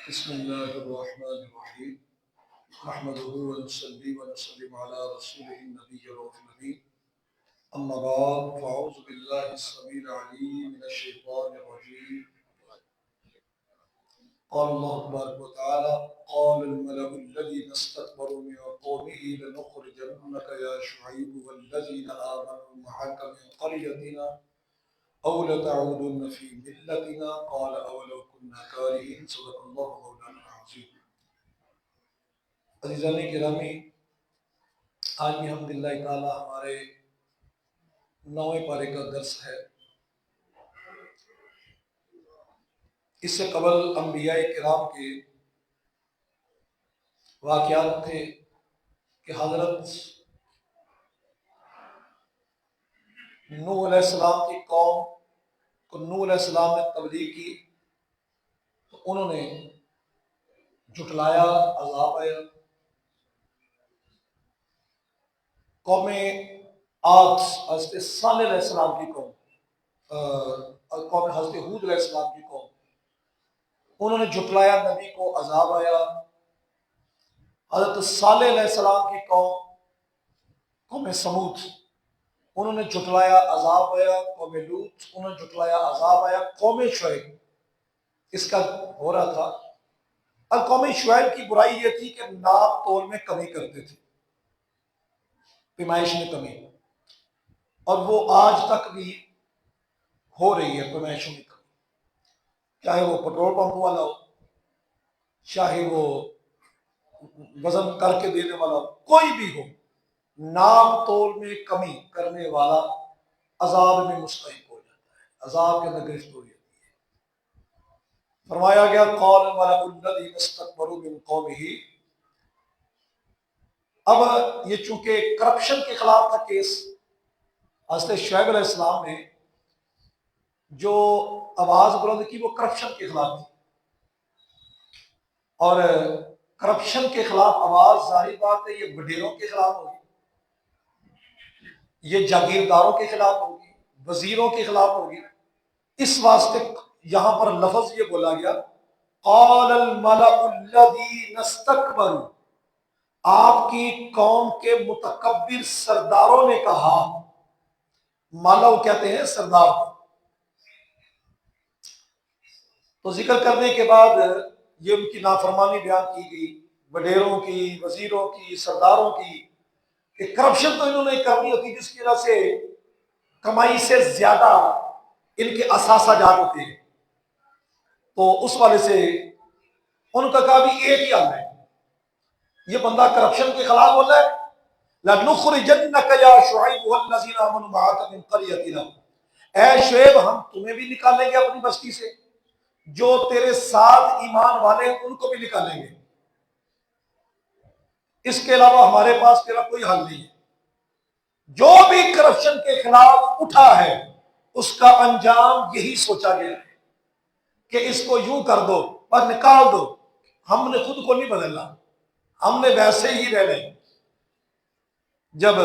بسم الله الرحمن الرحيم نحمده ونصلي ونسلم على رسوله النبي الأمين أما بعد فأعوذ بالله السميع العليم من الشيطان الرجيم قال الله تبارك وتعالى قال الملأ الذين استكبروا من قومه لنخرجنك يا شعيب والذين آمنوا معك من قريتنا أو لتعودن في ملتنا قال أولو كنا كارهين صدق الله مولانا العظيم. عزیزان گرامی، آج بھی الحمدللہ تعالی ہمارے 9ویں پارے کا درس ہے۔ اس سے قبل انبیاء کرام کے واقعات تھے کہ حضرت نوح علیہ السلام کی قوم کو نوح علیہ السلام نے تبلیغ کی تو انہوں نے جھٹلایا، عذاب آیا۔ قوم عاد حضرت صالح علیہ السلام کی قوم، قوم حضرت ہود علیہ السلام کی قوم، انہوں نے جھٹلایا نبی کو، عذاب آیا۔ حضرت صالح علیہ السلام کی قوم سمود، انہوں نے جھٹلایا، عذاب آیا۔ قوم لوط، انہوں نے جھٹلایا، عذاب آیا۔ قوم شعیب، اس کا ہو رہا تھا۔ اور قوم شعیب کی برائی یہ تھی کہ ناپ تول میں کمی کرتے تھے، پیمائش میں کمی، اور وہ آج تک بھی ہو رہی ہے پیمائشوں میں کمی، چاہے وہ پٹرول پمپ والا ہو، چاہے وہ وزن کر کے دینے والا ہو، کوئی بھی ہو، ناپ تول میں کمی کرنے والا عذاب میں مستحق ہو جاتا ہے، عذاب کے اندر گرفت ہو جاتی ہے۔ فرمایا گیا قال الملأ الذین استکبروا من قومہ۔ اب یہ چونکہ کرپشن کے خلاف تھا کیس، حضرت شعیب علیہ السلام نے جو آواز بلند کی وہ کرپشن کے خلاف تھی، اور کرپشن کے خلاف آواز ظاہر بات ہے یہ وڈیروں کے خلاف ہوگی، یہ جاگیرداروں کے خلاف ہوگی، وزیروں کے خلاف ہوگی۔ اس واسطے یہاں پر لفظ یہ بولا گیا قال الملأ الذین استکبروا، آپ کی قوم کے متکبر سرداروں نے کہا، مالو کہتے ہیں سردار کو۔ تو ذکر کرنے کے بعد یہ ان کی نافرمانی بیان کی گئی، وڈیروں کی، وزیروں کی، سرداروں کی، کہ کرپشن تو انہوں نے کرنی ہوتی جس کی وجہ سے کمائی سے زیادہ ان کے اثاثہ جات ہوتے ہیں۔ تو اس والے سے ان کا کہا بھی ایک ہی حل ہے، یہ بندہ کرپشن کے خلاف بولا ہے، لَنُخْرِجَنَّكَ يَا شُعَيْبُ وَالَّذِينَ آمَنُوا مَعَكَ مِنْ قَرْيَتِنَا، اے شعیب ہم تمہیں بھی نکالیں گے اپنی بستی سے، جو تیرے ساتھ ایمان والے ہیں ان کو بھی نکالیں گے، اس کے علاوہ ہمارے پاس تیرا کوئی حل نہیں ہے۔ جو بھی کرپشن کے خلاف اٹھا ہے اس کا انجام یہی سوچا گیا ہے کہ اس کو یوں کر دو اور نکال دو، ہم نے خود کو نہیں بدلنا، ہم نے ویسے ہی رہنا۔ جب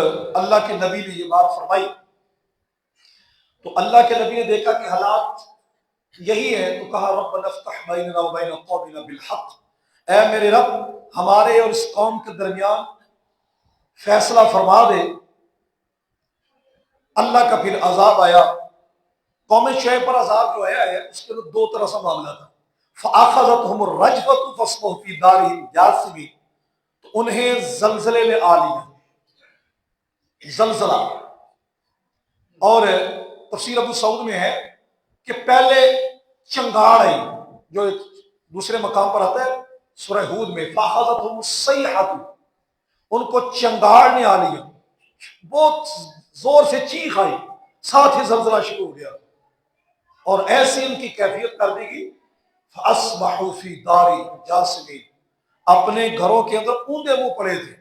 اللہ کے نبی نے یہ بات فرمائی تو اللہ کے نبی نے دیکھا کہ حالات یہی ہے، تو کہا ربنا افتح بیننا وبین قومنا بالحق، اے میرے رب ہمارے اور اس قوم کے درمیان فیصلہ فرما دے۔ اللہ کا پھر عذاب آیا، قوم شعیب پر عذاب جو آیا ہے اس کے دو طرح سے معاملہ تھا۔ فَأَخَذَتْهُمُ الرَّجْفَةُ فَأَصْبَحُوا فِي دَارِهِمْ جَاثِمِينَ، تو انہیں زلزلے نے آ لیا، زلزلہ۔ اور تفسیر ابو سعود میں ہے کہ پہلے چنگاڑ آئی، جو ایک دوسرے مقام پر آتا ہے سورہ ہود میں، فَأَخَذَتْهُمُ الصَّيْحَةُ، ان کو چنگاڑ نے آ لیا، بہت زور سے چیخ آئی، ساتھ ہی زلزلہ شروع ہو گیا، اور ایسی ان کی کیفیت کر دی گئی فَأَصْبَحُوا فِي دَارِهِمْ جَاثِمِينَ، اپنے گھروں کے اندر اوندے منہ پڑے تھے۔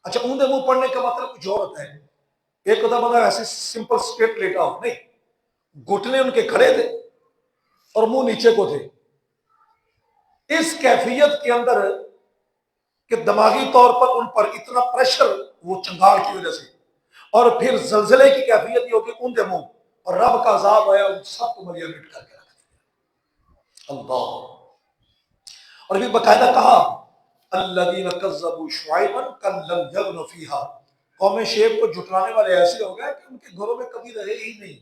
اچھا، اوندے منہ پڑنے کا مطلب کچھ اور ہوتا ہے، ایک ہوتا مطلب ایسے سمپل سٹریٹ لیٹا ہو، نہیں، گھٹنے ان کے کھڑے تھے اور منہ نیچے کو تھے، اس کیفیت کے اندر کہ دماغی طور پر ان پر اتنا پریشر وہ چنگاڑ کی وجہ سے، اور پھر زلزلے کی کیفیت یہ ہوگی اوندے منہ، اور رب کا عذاب آیا ان سب کو مریا مٹ کر کے رکھ دیا۔ اللہ اور پھر باقاعدہ کہا الذین کذبوا شعیبا کأن لم یغنوا فیہا، قوم شعیب کو جھٹلانے والے ایسے ہو گئے کہ ان کے گھروں میں کبھی رہے ہی نہیں،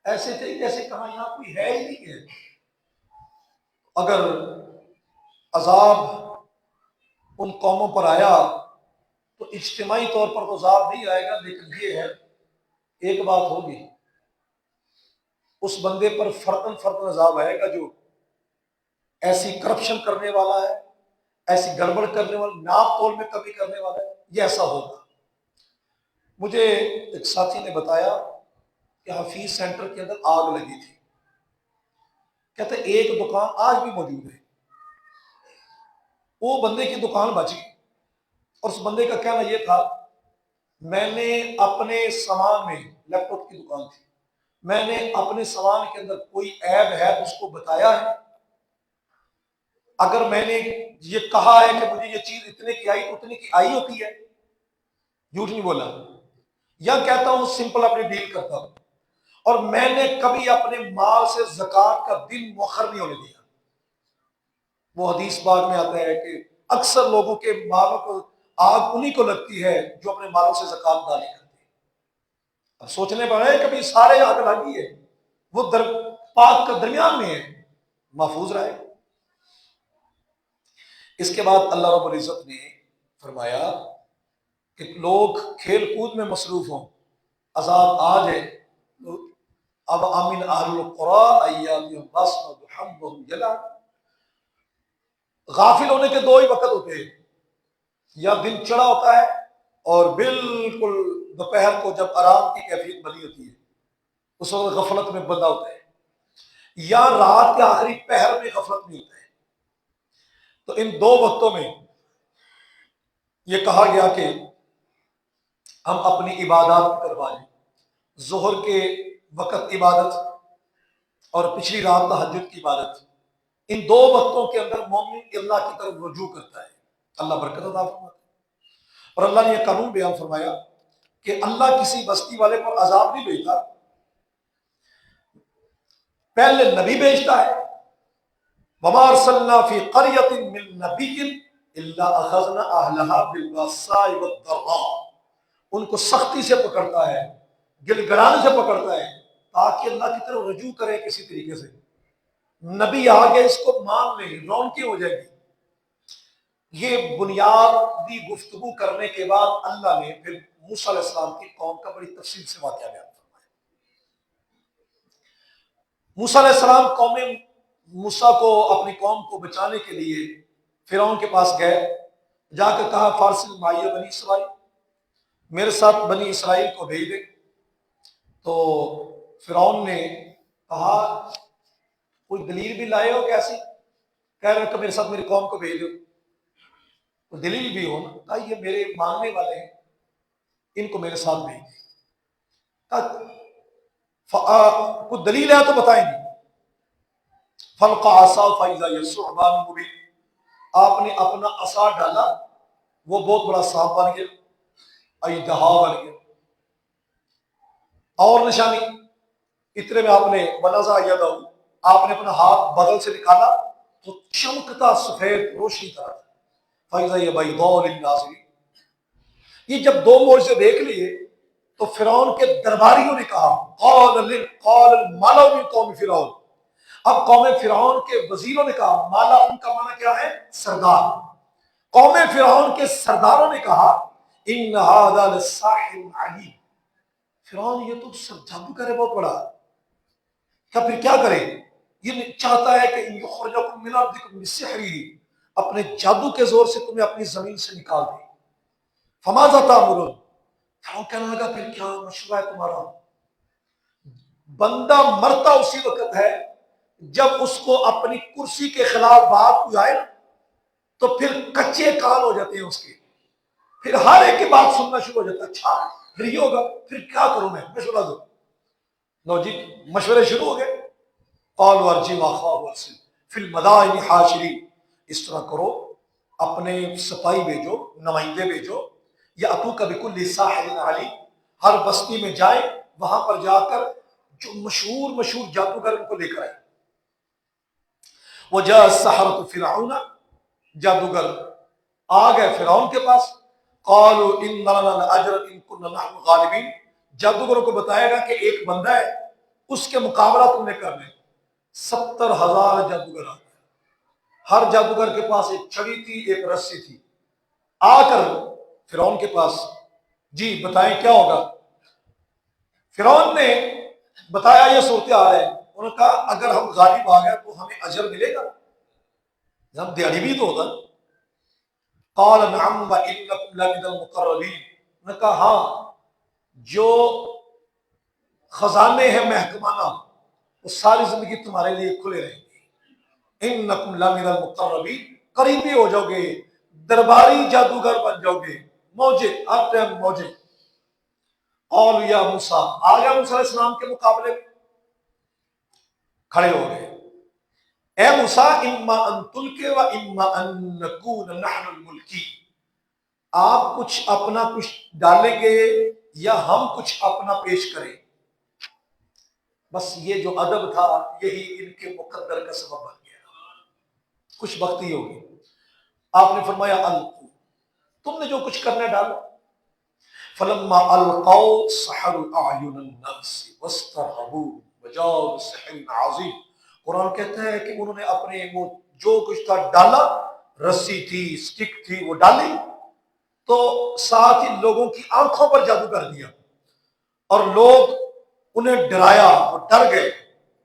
ایسے تھے جیسے کہاں یہاں کوئی ہے ہی نہیں ہے۔ اگر عذاب ان قوموں پر آیا تو اجتماعی طور پر تو عذاب نہیں آئے گا، لیکن یہ ہے ایک بات ہوگی، اس بندے پر فردن فردن عذاب آئے گا جو ایسی کرپشن کرنے والا ہے، ایسی گڑبڑ کرنے والا، ناپ تول میں کمی کرنے والا ہے، یہ ایسا ہوگا۔ مجھے ایک ساتھی نے بتایا کہ حفیظ سینٹر کے اندر آگ لگی تھی، کہتے ایک دکان آج بھی موجود ہے، وہ بندے کی دکان بچ گئی، اور اس بندے کا کہنا یہ تھا میں نے اپنے سامان میں، لیپ ٹاپ کی دکان تھی، میں نے اپنے سامان کے اندر کوئی عیب ہے اس کو بتایا ہے، اگر میں نے یہ کہا ہے کہ مجھے یہ چیز اتنے کی آئی تو اتنے کی آئی ہوتی ہے، جھوٹ نہیں بولا، یا کہتا ہوں سمپل اپنی ڈیل کرتا ہوں، اور میں نے کبھی اپنے مال سے زکوٰۃ کا دن مؤخر نہیں ہونے دیا۔ وہ حدیث پاک میں آتا ہے کہ اکثر لوگوں کے مالوں کو آگ انہی کو لگتی ہے جو اپنے مالوں سے زکوٰۃ ادا نہیں کرتے۔ اب سوچنے پر ہے کبھی سارے آگ لگی ہے، وہ پاک کا درمیان میں ہے، محفوظ رہے۔ اس کے بعد اللہ رب العزت نے فرمایا کہ لوگ کھیل کود میں مصروف ہوں، عذاب آ جائے تو اب امن اہل القری ان یاتیہم باسنا ضحی وہم یلعبون، غافل ہونے کے دو ہی وقت ہوتے ہیں، یا دن چڑھا ہوتا ہے اور بالکل دوپہر کو جب آرام کی کیفیت بنی ہوتی ہے اس وقت غفلت میں بندہ ہوتا ہے، یا رات کے آخری پہر میں غفلت میں ہوتا ہے۔ تو ان دو وقتوں میں یہ کہا گیا کہ ہم اپنی عبادات کی طرف آئیں، ظہر کے وقت عبادت اور پچھلی رات تہجد کی عبادت، ان دو وقتوں کے اندر مومن اللہ کی طرف رجوع کرتا ہے، اللہ برکت عطا فرماتا ہے۔ اور اللہ نے یہ قانون بیان فرمایا کہ اللہ کسی بستی والے پر عذاب نہیں بھیجتا، پہلے نبی بھیجتا ہے، وما ارسلنا فی قریۃ من نبی الا اخذنا اہلها بالبأساء والضراء، ان کو سختی سے پکڑتا ہے، گل گرانے سے پکڑتا ہے تاکہ اللہ کی طرف رجوع کرے کسی طریقے سے۔ نبی آگے اس کو مان لیں، رونقیں ہو جائے گی۔ یہ بنیادی گفتگو کرنے کے بعد اللہ نے پھر موسیٰ علیہ السلام کی قوم کا بڑی تفصیل سے واقعہ بیان فرمایا۔ موسیٰ علیہ السلام موسیٰ کو اپنی قوم کو بچانے کے لیے فرعون کے پاس گئے، جا کے کہا فارسل معی بنی اسرائیل، میرے ساتھ بنی اسرائیل کو بھیج دے۔ تو فرعون نے کہا کوئی دلیل بھی لائے ہو کیسی، کہہ رہے کہ میرے ساتھ میری قوم کو بھیج دو، کوئی دلیل بھی ہو نا، کہا یہ میرے ماننے والے ہیں، ان کو میرے ساتھ بھیج دیں، کوئی دلیل ہے تو بتائیں گے۔ فَأَلْقَىٰ عَصَاهُ فَإِذَا هِيَ ثُعْبَانٌ مُّبِينٌ، آپ نے اپنا عصا ڈالا، وہ بہت بڑا سانپ بن گیا، اژدہا بن گیا۔ اور نشانی اتنے میں آپ نے وَنَزَعَ يَدَهُ، آپ نے اپنا ہاتھ بدل سے نکالا تو چمکتا سفید روشنی طرح تھا، فَإِذَا هِيَ بَيْضَاءُ لِلنَّاظِرِينَ۔ یہ جب دو معجزے دیکھ لیے تو فرعون کے درباریوں نے کہا قال الملأ من قوم فرعون، اب قوم فرعون کے وزیروں نے کہا، مالا ان کا معنی کیا ہے؟ سردار، قوم فرعون کے سرداروں نے کہا ان ھذا لساحر علیم، فرعون یہ تو جادوگر ہے بہت بڑا، کیا پھر کیا کرے؟ یہ چاہتا ہے کہ یخرجکم من ارضکم بسحرہ، اپنے جادو کے زور سے تمہیں اپنی زمین سے نکال دے۔ فماذا تأمرون، فرعون کہنے لگا پھر کیا مشورہ ہے تمہارا؟ بندہ مرتا اسی وقت ہے جب اس کو اپنی کرسی کے خلاف بات کوئی آئے تو پھر کچے کان ہو جاتے ہیں اس کے، پھر ہر ایک کی بات سننا شروع ہو جاتا ہے، اچھا پھر یہ ہوگا، پھر کیا کروں میں، مشورہ دو۔ لو جی مشورے شروع ہو گئے، قالوا ارجع واخاه وارسل فی المدائن حاشرین، اس طرح کرو اپنے سپاہی بھیجو، نمائندے بھیجو، یا اتوک بکل ساحر علیم، ہر بستی میں جائیں، وہاں پر جا کر جو مشہور جادوگر ان کو لے کر آئے۔ وجاء السحرة فرعون، جادوگر آ گئے فرعون کے پاس، قالوا ان لنا لاجرا ان كنا نحن الغالبین، جادوگروں کو بتایا گا کہ ایک بندہ ہے، اس کے مقابلہ تم نے کرنا ہے۔ 70,000 جادوگر آ گئے، ہر جادوگر کے پاس ایک چھڑی تھی، ایک رسی تھی، آ کر فرعون کے پاس، جی بتائیں کیا ہوگا؟ فرعون نے بتایا یہ صورتحال ہے، انہوں نے کہا اگر ہم غالب آ گئے تو ہمیں اجر ملے گا، ہم دیہڑی بھی تو ہوگا۔ قال نعم وانکم لمن المقربین، انہوں نے کہا ہاں، جو خزانے ہیں محکمانہ وہ ساری زندگی تمہارے لیے کھلے رہیں گے، انکم لمن المقربین، قریبی ہو جاؤ گے، درباری جادوگر بن جاؤ گے، موجے ہر ٹائم موجے۔ قالوا یا موسیٰ، آ گیا موسیٰ علیہ السلام کے مقابلے میں، کھڑے ہو گئے، اے موسیٰ اما ان تلقی و اما ان نکون نحن الملکی، آپ کچھ اپنا کچھ ڈالیں گے یا ہم کچھ اپنا پیش کریں۔ بس یہ جو ادب تھا یہی ان کے مقدر کا سبب بن گیا، خوش بختی ہوگی۔ آپ نے فرمایا القوا، تم نے جو کچھ کرنا ہے ڈالو۔ فلما القوا سحروا اعین الناس واسترهبوا وجاءوا بسحر عظیم، قرآن کہتا ہے کہ انہوں نے اپنے وہ جو کچھ تھا ڈالا، رسی تھی، سٹک تھی، وہ ڈالی تو ساتھ ہی لوگوں کی آنکھوں پر جادو کر دیا اور لوگ انہیں ڈرایا، وہ ڈر گئے۔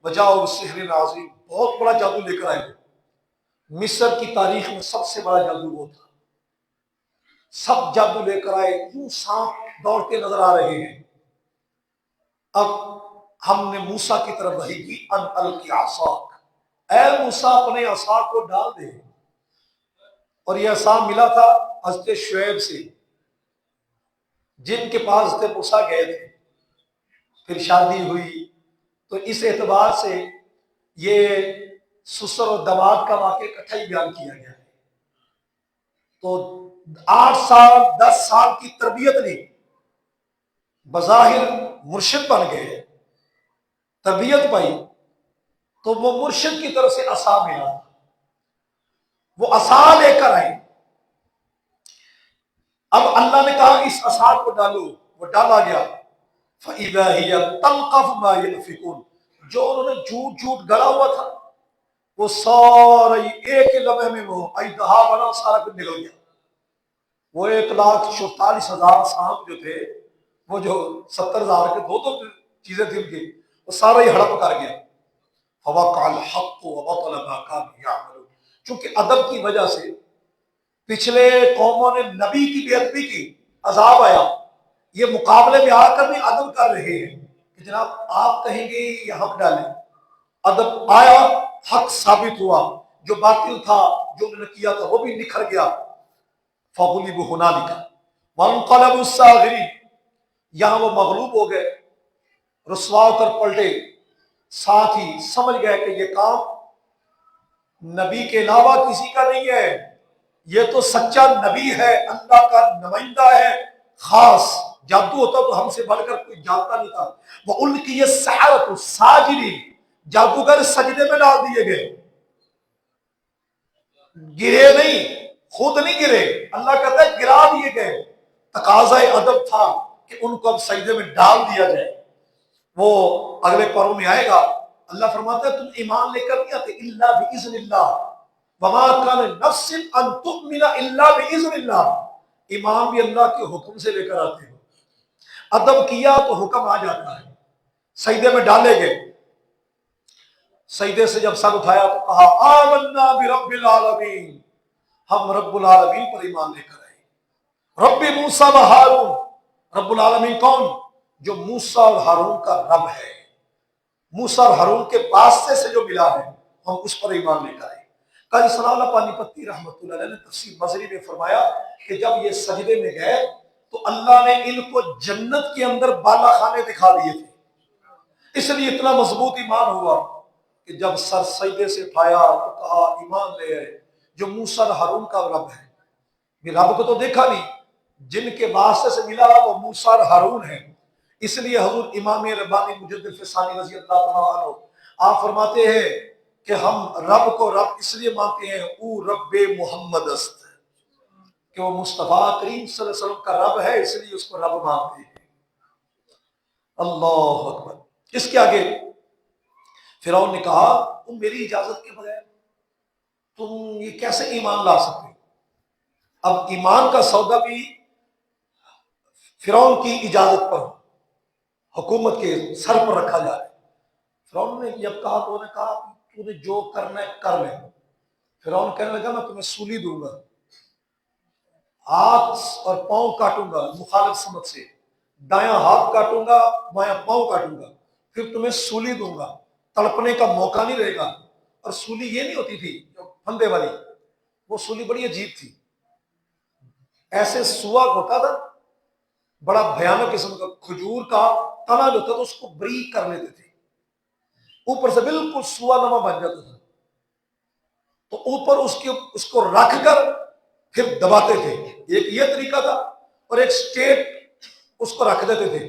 وجاءوا بسحر عظیم، بہت بڑا جادو لے کر آئے۔ مصر کی تاریخ میں سب سے بڑا جادو وہ تھا، سب جادو لے کر آئے، یوں سانپ دوڑتے نظر آ رہے ہیں۔ اب ہم نے موسیٰ کی طرف وحی کی، ان القی عصاک، اے موسیٰ اپنے عصا کو ڈال دے۔ اور یہ عصا ملا تھا حضرت شعیب سے، جن کے پاس حضرت موسیٰ گئے تھے، پھر شادی ہوئی، تو اس اعتبار سے یہ سسر اور داماد کا واقعہ اکٹھا ہی بیان کیا گیا ہے۔ تو 8 سال 10 سال کی تربیت لی، بظاہر مرشد بن گئے، تربیت پائی، تو وہ مرشد کی طرف سے عصا ملا، وہ عصا لے کر آئے۔ اب اللہ نے کہا اس عصا کو ڈالو، وہ ڈالا گیا۔ فَإِذَا هِيَ تَلْقَفُ مَا يَأْفِكُونَ، جو انہوں نے جھوٹ جھوٹ گڑا ہوا تھا وہ سارا ایک لمحے میں وہ اژدہا بنا، سارا کچھ نکل گیا۔ وہ 1,44,000 سانپ جو تھے، وہ جو 70,000 کے دو چیزیں تھیں ان کی، وہ سارا ہی ہڑپ کر گیا۔ فَوَقَعَ الْحَقُّ وَبَطَلَ مَا كَانُوا يَعْمَلُونَ، چونکہ ادب کی وجہ سے پچھلے قوموں نے نبی کی بے ادبی کی، عذاب آیا، یہ مقابلے میں آ کر بھی ادب کر رہے ہیں کہ جناب آپ کہیں گے یا حق ڈالیں۔ ادب آیا، حق ثابت ہوا، جو باطل تھا جو انہوں نے کیا تھا وہ بھی نکھر گیا۔ فَغُلِبُوا هُنَالِكَ وَانقَلَبُوا الصَّاغِرِينَ، یہاں وہ مغلوب ہو گئے، رسوا ہو کر پلٹے، ساتھ ہی سمجھ گئے کہ یہ کام نبی کے علاوہ کسی کا نہیں ہے، یہ تو سچا نبی ہے، اللہ کا نمائندہ ہے خاص، جادو ہوتا تو ہم سے بڑھ کر کوئی جانتا نہیں تھا۔ وَأُلْقِيَ السَّحَرَةُ سَاجِدِينَ، جادوگر سجدے میں ڈال دیے گئے، گرے نہیں، خود نہیں گرے، اللہ کہتا ہے گرا دیے گئے۔ تقاضا ادب تھا کہ ان کو اب سجدے میں ڈال دیا جائے۔ وہ اگلے پروں میں آئے گا، اللہ فرماتا ہے تم ایمان لے کر نہیں آتے الا باذن اللہ، وما كان لنفس ان تؤمن الا باذن اللہ، ایمان بھی اللہ کے حکم سے لے کر آتے ہو۔ ادب کیا تو حکم آ جاتا ہے۔ سجدے میں ڈالے گئے، سجدے سے جب سر اٹھایا تو کہا آمنا برب العالمین، ہم رب العالمین پر ایمان لے کر آئے۔ رب موسیٰ و ہارون، رب العالمین کون؟ جو موسیٰ اور ہارون کا رب ہے، موسیٰ اور ہارون کے واسطے سے جو ملا ہے، ہم اس پر ایمان لے کر آئے۔ قاضی ثناء اللہ پانی پتی رحمۃ اللہ علیہ نے تفسیر مظہری میں فرمایا کہ جب یہ سجدے میں گئے تو اللہ نے ان کو جنت کے اندر بالا خانے دکھا دیے تھے، اس لیے اتنا مضبوط ایمان ہوا کہ جب سر سجدے سے اٹھایا تو کہا ایمان لے آئے جو موسیٰ اور ہارون کا رب ہے۔ یہ رب کو تو دیکھا نہیں، جن کے واسطے سے ملا وہ موسیٰ اور ہارون ہے۔ اس لیے حضور امام ربانی مجدد فسانی رضی اللہ تعالیٰ عنہ آپ فرماتے ہیں کہ ہم رب کو رب اس لیے مانتے ہیں او رب محمد است، کہ وہ مصطفیٰ کریم صلی اللہ علیہ وسلم کا رب ہے، اس لیے اس کو رب مانتے ہیں۔ اللہ اکبر۔ اس کے آگے فرعون نے کہا تم میری اجازت کے بغیر تم یہ کیسے ایمان لا سکتے ہو؟ اب ایمان کا سودا بھی فرعون کی اجازت پر حکومت کے سر پر رکھا جا رہا ہے۔ فرعون نے جب کہا تو انہوں نے کہا تو نے جو کرنا ہے کر لے۔ فرعون کہنے لگا میں تمہیں سولی دوں گا، ہاتھ اور پاؤں کاٹوں گا مخالف سمت سے، دایاں ہاتھ کاٹوں گا بایاں پاؤں کاٹوں گا، پھر تمہیں سولی دوں گا، تڑپنے کا موقع نہیں رہے گا۔ اور سولی یہ نہیں ہوتی تھی پھندے والی، وہ سولی بڑی عجیب تھی، ایسے سوا ہوتا تھا بڑا بھیانک قسم کا، کھجور کا تنا جو تھا تو اس کو بریک کر لیتے تھے، اوپر سے بالکل سوا نما بن جاتا تھا، تو اوپر اس کو رکھ کر پھر دباتے تھے۔ ایک یہ طریقہ تھا، اور ایک سٹیٹ اس کو رکھ دیتے تھے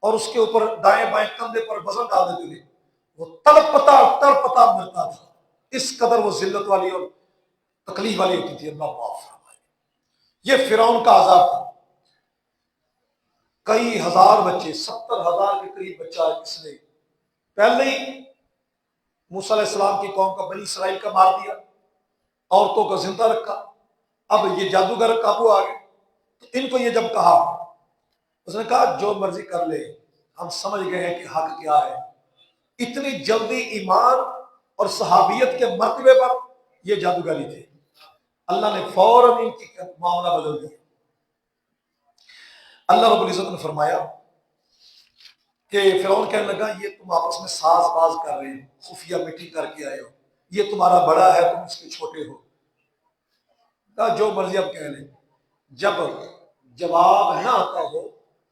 اور اس کے اوپر دائیں بائیں کندھے پر وزن ڈال دیتے تھے، وہ تڑپتا مرتا تھا، اس قدر وہ ذلت والی اور تکلیف والی ہوتی تھی۔ اللہ معاف فرمائے۔ یہ فرعون کا عذاب تھا۔ کئی ہزار بچے، 70,000 کے قریب بچہ اس نے پہلے ہی موسیٰ علیہ السلام کی قوم کا، بنی اسرائیل کا مار دیا، عورتوں کو زندہ رکھا۔ اب یہ جادوگر قابو آ گئے، تو ان کو یہ جب کہا، اس نے کہا جو مرضی کر لے، ہم سمجھ گئے ہیں کہ حق کیا ہے۔ اتنی جلدی ایمان اور صحابیت کے مرتبے پر یہ جادوگری تھے، اللہ نے فوراً ان کی معاملہ بدل دیا۔ اللہ رب العزت نے فرمایا کہ فرعون کہنے لگا یہ تم آپس میں ساز باز کر رہے ہو، خفیہ میٹنگ کر کے آئے ہو، یہ تمہارا بڑا ہے تم اس کے چھوٹے ہو۔ کہا جو مرضی اب کہہ لیں، جب جواب نہ آتا ہو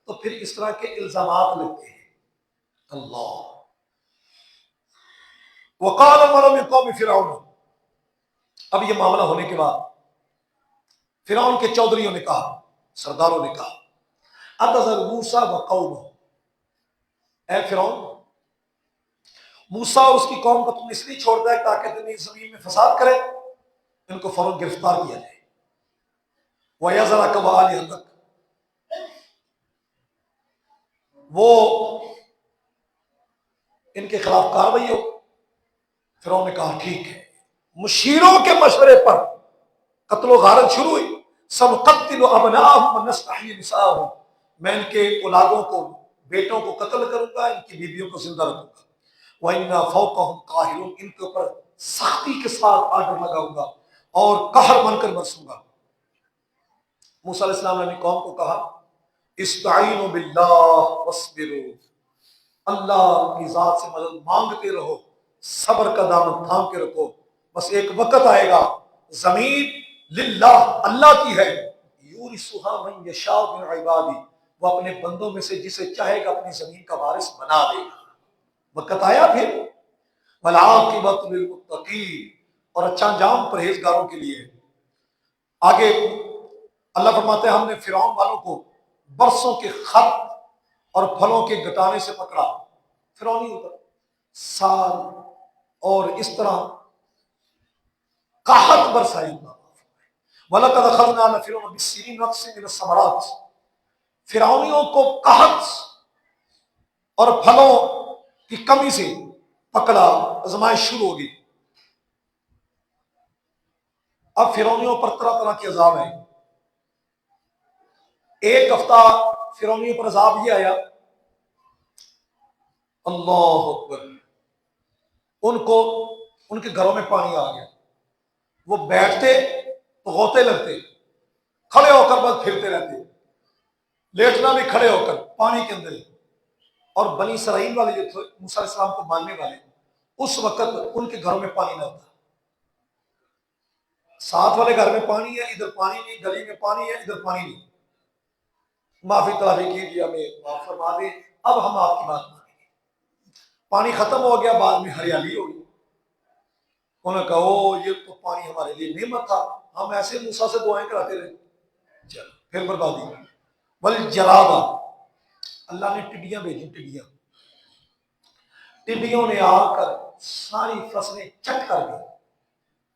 تو پھر اس طرح کے الزامات لگتے ہیں۔ اللہ وقال الملأ من قوم فرعون، اب یہ معاملہ ہونے کے بعد فرعون کے چودھریوں نے کہا، سرداروں نے کہا، اتذر موسیٰ وقومہ، اے فرعون موسیٰ اور اس کی قوم کو تم اس لیے چھوڑتا ہے تاکہ تم اس زمین میں فساد کرے، ان کو فوراً گرفتار کیا جائے۔ وَيَذَرَكَ وَآلِهَتَكَ، وہ ان کے خلاف کاروائی ہو۔ فرعون نے کہا ٹھیک ہے۔ مشیروں کے مشورے پر قتل و غارت شروع ہوئی۔ سَنُقَتِّلُ أَبْنَاءَهُمْ وَنَسْتَحْيِي نِسَاءَهُمْ، میں ان کے اولادوں کو، بیٹوں کو قتل کروں گا، ان کی بیویوں کو زندہ رکھوں گا۔ وَإِنَّا فَوْقَهُمْ قَاهِرُونَ، ان کے اوپر سختی کے ساتھ آرڈر لگاؤں گا اور قہر بن کر برسوں گا۔ موسیٰ علیہ السلام نے اپنی قوم کو کہا استعینوا باللہ واصبروا، اللہ کی ذات سے مدد مانگتے رہو، صبر کا دامن تھام کے رکھو، بس ایک وقت آئے گا زمین للہ، اللہ کی ہے، یورثھا من یشاء من عبادہ، وہ اپنے بندوں میں سے جسے چاہے گا اپنی زمین کا وارث بنا دے گا۔ وقت آیا پھر، والعاقبۃ للمتقین، اور اچھا انجام پرہیزگاروں کے لیے۔ آگے اللہ فرماتے ہیں ہم نے فرعون والوں کو برسوں کے خط اور پھلوں کے گٹانے سے پکڑا، فرعونی اوپر سال، اور اس طرح قحط برسائی۔ وَلَقَدْ أَخَذْنَا آلَ فِرْعَوْنَ بِالسِّنِينَ وَنَقْصٍ مِّنَ الثَّمَرَاتِ، فرعونیوں کو قحط اور پھلوں کی کمی سے پکڑا، آزمائش شروع ہوگی۔ اب فرعونیوں پر طرح طرح کے عذاب ہیں۔ ایک ہفتہ فرعونیوں پر عذاب یہ آیا، اللہ اکبر، ان کے گھروں میں پانی آ گیا، وہ بیٹھتے تو غوطے لگتے، کھڑے ہو کر بس پھرتے رہتے، لیٹنا بھی کھڑے ہو کر پانی کے اندر۔ اور بنی اسرائیل والے جو تھے موسیٰ علیہ السلام کو ماننے والے، اس وقت ان کے گھروں میں پانی نہ ہوتا، ساتھ والے گھر میں پانی ہے، ادھر پانی نہیں، گلی میں پانی ہے، ادھر پانی نہیں، معافی تلافی کیجیے، ہمیں معاف فرما دیں، اب ہم آپ کی بات مانیں گے۔ پانی ختم ہو گیا، بعد میں ہریالی ہو گئی، انہوں نے کہا او یہ تو پانی ہمارے لیے نعمت تھا، ہم ایسے موسیٰ سے دعائیں کراتے رہے، چلو پھر بربادی۔ والجرادہ، اللہ نے ٹڈیاں بھیجی، ٹڈیاں ٹڈیوں نے آ کر ساری فصلیں چٹ کر دی،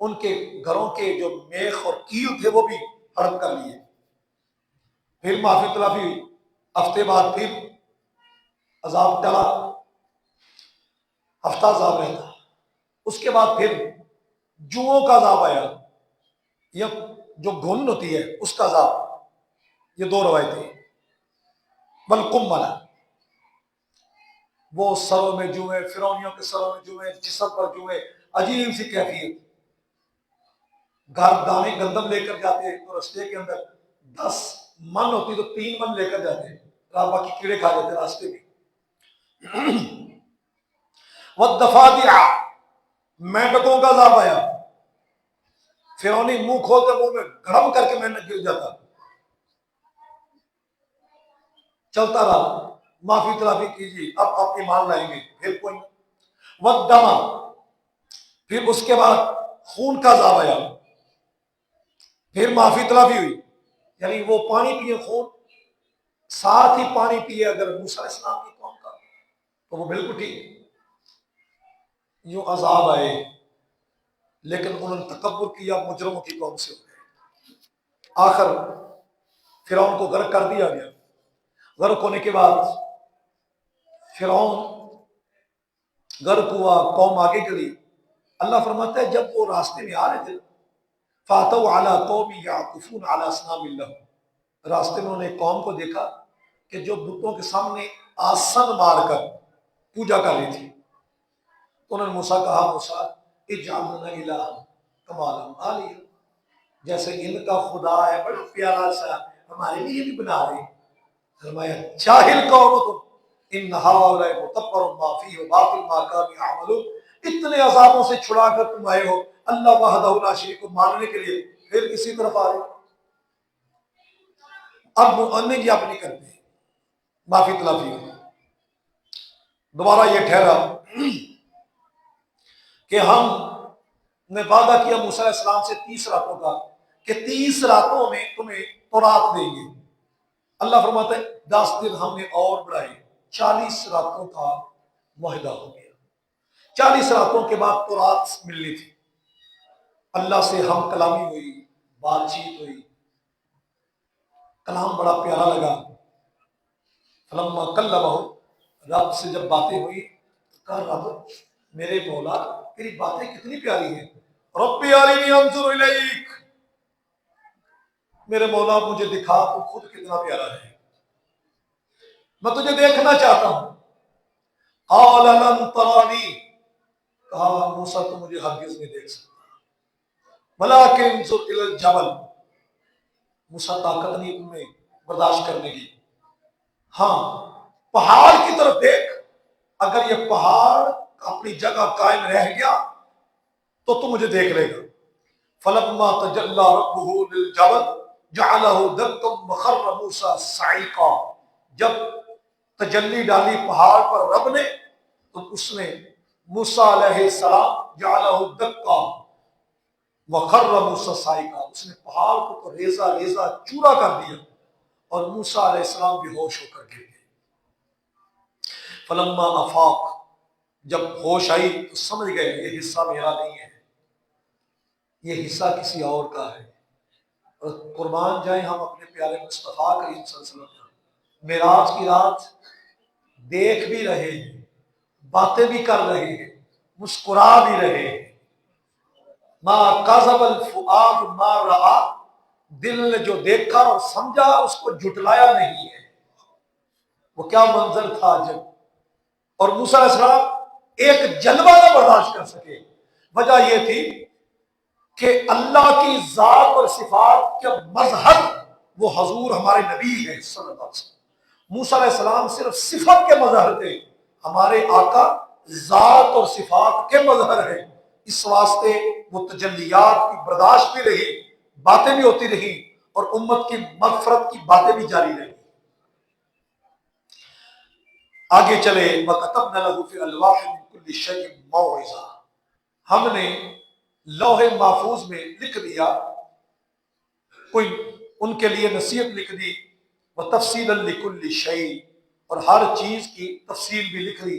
ان کے گھروں کے جو میخ اور کیل تھے وہ بھی ہڑپ کر لیے۔ پھر معافی تلافی ہوئی، ہفتے بعد پھر عذاب ٹلا، ہفتہ عذاب رہتا، اس کے بعد پھر جوؤں کا عذاب آیا یا جو گھن ہوتی ہے اس کا عذاب۔ یہ دو روایتیں۔ بلقملا، وہ سروں میں جوئیں، فرعونیوں کے سروں میں جوئیں، جسم پر جوئیں، عجیب سی کیفیت۔ گھر دانے گندم لے کر جاتے تو راستے کے اندر 10 من ہوتی تو 3 من لے کر جاتے، باقی کیڑے کھا جاتے راستے میں۔ والضفادع، مینڈکوں کا عذاب آیا، فرعونی منہ کھولتے منہ میں گڑم کر کے مینڈک گر جاتا، چلتا رہا۔ معافی تلافی کیجیے، اب آپ ایمان لائیں گے، پھر کوئی۔ والدم، پھر اس کے بعد خون کا عذاب آیا، پھر معافی تلافی ہوئی، یعنی وہ پانی پیے خون، ساتھ ہی پانی پیے اگر موسیٰ علیہ السلام کی قوم کا تو وہ بالکل ٹھیک۔ یوں عذاب آئے، لیکن انہوں نے تکبر کیا، مجرموں کی قوم سے ہو گئے۔ آخر فرعون کو غرق کر دیا گیا۔ غرق ہونے کے بعد فرعون غرق ہوا، قوم آگے چلی۔ اللہ فرماتا ہے جب وہ راستے میں آ رہے تھے، فَأَتَوْا عَلَىٰ قَوْمٍ يَعْكُفُونَ عَلَىٰ أَصْنَامٍ لَّهُمْ، راستے میں انہوں نے قوم کو دیکھا کہ جو بتوں کے سامنے آسن مار کر پوجا کر رہی تھی، تو انہوں نے موسیٰ کہا، موسیٰ اجعل لنا الہا کما لہم آلہہ، جیسے ان کا خدا ہے بڑا پیارا سا، ہمارے لیے بھی بنا رہے۔ فرمایا جاہل قوم تم، ان ہؤلاء متبر ما فیہ وباطل ما کانوا یعملون، اتنے عذابوں سے چھڑا کر تم آئے ہو اللہ وحدہ لا شریک کو ماننے کے لیے، پھر کسی طرف آ رہے اب ماننے کی اپنی کرتے ہیں۔ معافی تلافی ہو۔ دوبارہ یہ ٹھہرا کہ ہم نے وعدہ کیا موسیٰ علیہ السلام سے 30 راتوں کا کہ 30 راتوں میں تمہیں تورات دیں گے۔ اللہ فرماتا ہے 10 دن ہم نے اور بڑھائے، 40 راتوں کا معاہدہ ہو گیا۔ 40 راتوں کے بعد تورات ملنی تھی۔ اللہ سے ہم کلامی ہوئی، بات چیت ہوئی، کلام بڑا پیارا لگا۔ فلما کلمہ، رب سے جب باتیں ہوئی تو کہا رب میرے مولا تیری باتیں کتنی پیاری ہیں، ربی ارنی انظر الیک، میرے مولا مجھے دکھا تو خود کتنا پیارا ہے، میں تجھے دیکھنا چاہتا ہوں۔ قال لن ترانی، کہا موسیٰ تو مجھے ہرگز نہیں دیکھ سکتا، ولکن انظر الی الجبل، موسیٰ طاقت نہیں ان میں برداشت کرنے کی، ہاں پہاڑ کی طرف دیکھ، اگر یہ پہاڑ اپنی جگہ قائم رہ گیا تو مجھے دیکھ لے گا۔ فلما تجلی ربہ للجبل جعلہ دکا وخر موسیٰ صعقا، جب تجلی ڈالی پہاڑ پر رب نے تو اس نے موسیٰ علیہ السلام جعلہ دکا وخر موسیٰ صعقا، اس نے پہاڑ کو تو ریزہ ریزہ چورا کر دیا اور موسیٰ علیہ السلام بھی ہوش ہو کر گر گئے۔ فلما افاق، جب ہوش آئی تو سمجھ گئے یہ حصہ میرا نہیں ہے، یہ حصہ کسی اور کا ہے۔ اور قربان جائیں ہم اپنے پیارے مصطفیٰ کریم صلی اللہ علیہ وسلم معراج کی رات دیکھ بھی رہے ہیں، باتیں بھی کر رہے ہیں، مسکرا بھی رہے ہیں۔ ما کذب الفؤاد ما رأى، دل نے جو دیکھا اور سمجھا اس کو جھٹلایا نہیں ہے۔ وہ کیا منظر تھا جب، اور موسیٰ علیہ السلام ایک جلوہ نہ برداشت کر سکے۔ وجہ یہ تھی کہ اللہ کی ذات اور صفات کے مظہر وہ حضور ہمارے نبی ہیں صلی اللہ علیہ وسلم۔ موسیٰ علیہ السلام صرف صفت کے مظہر تھے، ہمارے آقا ذات اور صفات کے مظہر ہیں۔ اس واسطے وہ تجلیات کی برداشت بھی رہی، باتیں بھی ہوتی رہی اور امت کی مغفرت کی باتیں بھی جاری رہی۔ آگے چلے وَكَتَبْنَا لَهُ فِي الْأَلْوَاحِ مِنْ كُلِّ شَيْءٍ مَوْعِظَةً، ہم نے لوح محفوظ میں لکھ دیا کوئی ان کے لیے نصیحت لکھ دی، وَتَفْصِيلًا لِكُلِّ شَيْءٍ، اور ہر چیز کی تفصیل بھی لکھ دی،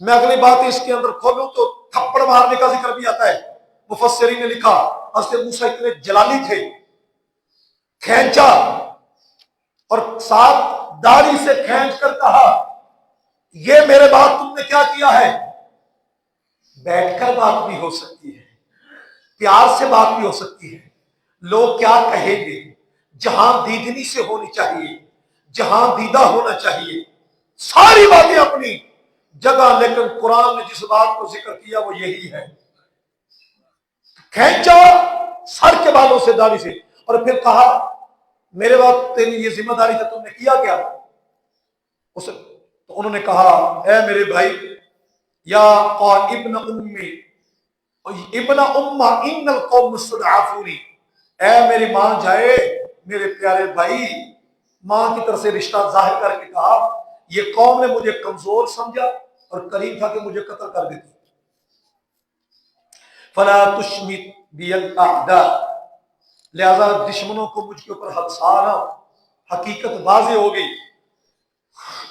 میں اگلی بات اس کے اندر کھولوں تو تھپڑ مارنے کا ذکر بھی آتا ہے. مفسرین نے لکھا حضرت موسیٰ اتنے جلالی تھے، کھینچا اور ساتھ داڑھی سے کھینچ کر کہا یہ میرے بعد تم نے کیا کیا ہے. بیٹھ کر بات بھی ہو سکتی ہے، پیار سے بات بھی ہو سکتی ہے، لوگ کیا کہیں گے، جہاں دیدنی سے ہونی چاہیے، جہاں دیدہ ہونا چاہیے، ساری باتیں اپنی جگہ. لیکن قرآن نے جس بات کو ذکر کیا وہ یہی ہے. کھینچا سر کے بالوں سے، داڑھی سے، اور پھر کہا میرے بعد تیری یہ ذمہ داری تھا، تم نے کیا کیا. تو انہوں نے کہا اے میرے بھائی، یا ابن امی ابن امہ ان القوم استضعفونی، اے میری ماں جائے میرے پیارے بھائی، ماں کی طرف سے رشتہ ظاہر کر کے کہا یہ قوم نے مجھے کمزور سمجھا اور قریب تھا کہ مجھے قتل کر دیتی. فلا تشمت بی الاعداء، لہذا دشمنوں کو مجھ کے اوپر ہنسانا. حقیقت واضح ہو گئی،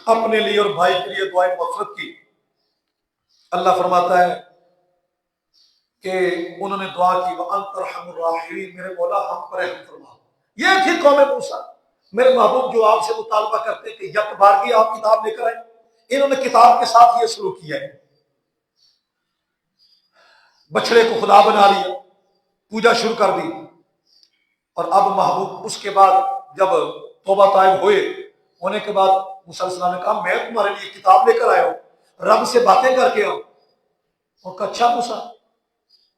اپنے لیے اور بھائی کے لیے دعائیں مغفرت کی. اللہ فرماتا ہے کہ انہوں نے دعا کی وَأَنْتَ أَرْحَمُ الرَّاحِمِينَ، میرے مولا ہم پر رحم فرما. یہ تھی قوم موسیٰ. میرے محبوب جو آپ سے مطالبہ کرتے کہ یک بارگی آپ کتاب لے کر آئیں، انہوں نے کتاب کے ساتھ یہ سلوک کیا ہے. بچڑے کو خدا بنا لیا، پوجا شروع کر دی. اور اب محبوب اس کے بعد جب توبہ طائب ہونے کے بعد موسیٰ علیہ السلام نے کہا میں تمہارے لیے کتاب لے کر آیا ہوں، رب سے باتیں کر کے آؤں. اور کہا اچھا موسیٰ،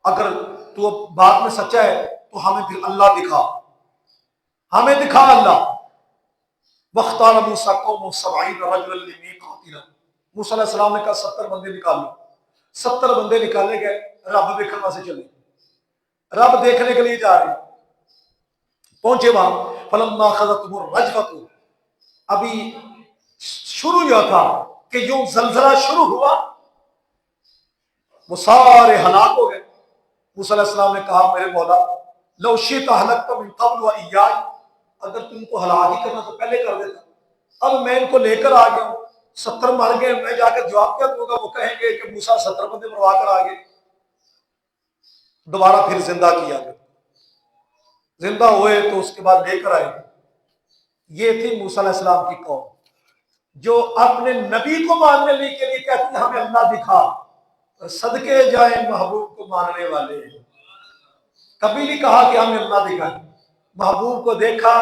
اگر تو بات میں سچا ہے تو ہمیں پھر اللہ دکھا، ہمیں دکھا اللہ. وَاخْتَارَ مُوسَىٰ قَوْمَهُ 70 رَجُلًا لِمِيقَاتِنَا، موسیٰ علیہ السلام نے کہا 70 بندے نکال لو. 70 بندے نکالے گئے، رب دیکھنا سے چلے، رب دیکھنے کے لیے جا رہے. پہنچے وہاں فَلَمَّا أَخَذَتْهُمُ الرَّجْفَةُ، ابھی شروع یہ تھا کہ یوں زلزلہ شروع ہوا، وہ سارے ہلاک ہو گئے. موسیٰ علیہ السلام نے کہا میرے مولا لو شئت أهلكت من قبل وإياي، اگر تم کو ہلاک ہی کرنا تو پہلے کر دیتا. اب میں ان کو لے کر آ گیا ہوں، 70 مر گئے، میں جا کے جواب کیا دوں گا؟ وہ کہیں گے کہ موسیٰ 70 بندے مروا کر آ گئے. دوبارہ پھر زندہ کیا گیا، زندہ ہوئے تو اس کے بعد لے کر آئے. یہ تھی موسیٰ علیہ السلام کی قوم جو اپنے نبی کو ماننے کے لیے کہتی ہے ہمیں اللہ دکھا، اور صدقے جائیں محبوب کو ماننے والے. کبھی نہیں کہا کہ ہمیں اللہ دکھا. محبوب کو دیکھا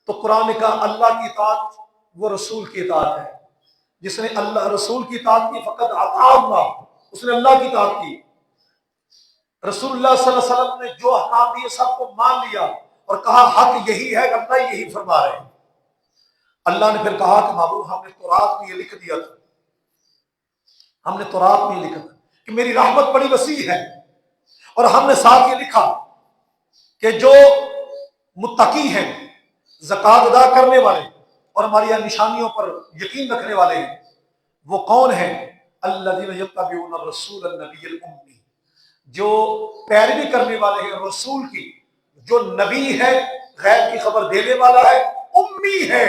تو قرآن نے کہا اللہ کی اطاعت وہ رسول کی اطاعت ہے. جس نے اللہ رسول کی اطاعت کی فقط اطاع اللہ، اس نے اللہ کی اطاعت کی. رسول اللہ صلی اللہ علیہ وسلم نے جو احکام دیے سب کو مان لیا اور کہا حق یہی ہے، اللہ یہی فرما رہے ہیں. اللہ نے پھر کہا کہ محبوب ہم نے تورات میں یہ لکھ دیا تھا، ہم نے تورات میں یہ لکھا تھا کہ میری رحمت بڑی وسیع ہے، اور ہم نے ساتھ یہ لکھا کہ جو متقی ہیں، زکوٰۃ ادا کرنے والے اور ہماری نشانیوں پر یقین رکھنے والے ہیں، وہ کون ہیں؟ الذین یتبعون الرسول النبی الأمی، جو پیروی کرنے والے ہیں رسول کی، جو نبی ہے، غیب کی خبر دینے والا ہے، امی ہے.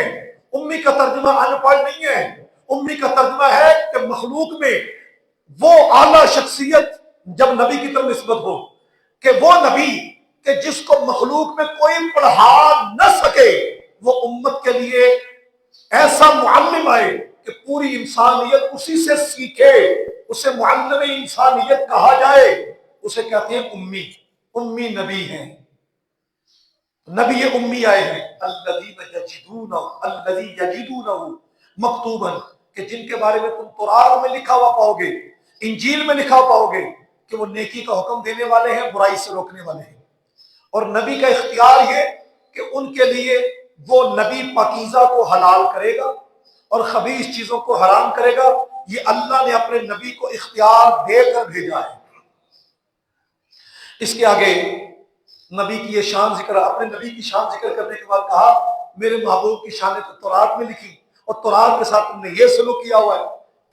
امی کا ترجمہ ان پڑھ نہیں ہے، امی کا ترجمہ ہے کہ مخلوق میں وہ اعلیٰ شخصیت جب نبی کی طرف نسبت ہو کہ وہ نبی کہ جس کو مخلوق میں کوئی پڑھا نہ سکے، وہ امت کے لیے ایسا معلم آئے کہ پوری انسانیت اسی سے سیکھے، اسے معلم انسانیت کہا جائے. اسے کہتے ہیں امی. امی نبی ہیں، نبی امی آئے ہیں. الذی یجدونہ مکتوبا، کہ جن کے بارے میں تم تورات میں لکھا ہوا پاؤ گے، انجیل میں لکھا ہوا پاؤ گے کہ وہ نیکی کا حکم دینے والے ہیں، برائی سے روکنے والے ہیں. اور نبی کا اختیار یہ کہ ان کے لیے وہ نبی پاکیزہ کو حلال کرے گا اور خبیث چیزوں کو حرام کرے گا. یہ اللہ نے اپنے نبی کو اختیار دے کر بھیجا ہے. اس کے آگے نبی کی یہ شان ذکر، اپنے نبی کی شان ذکر کرنے کے بعد کہا میرے محبوب کی شان تو تورات میں لکھی اور تورات کے ساتھ تم نے یہ سلوک کیا ہوا ہے.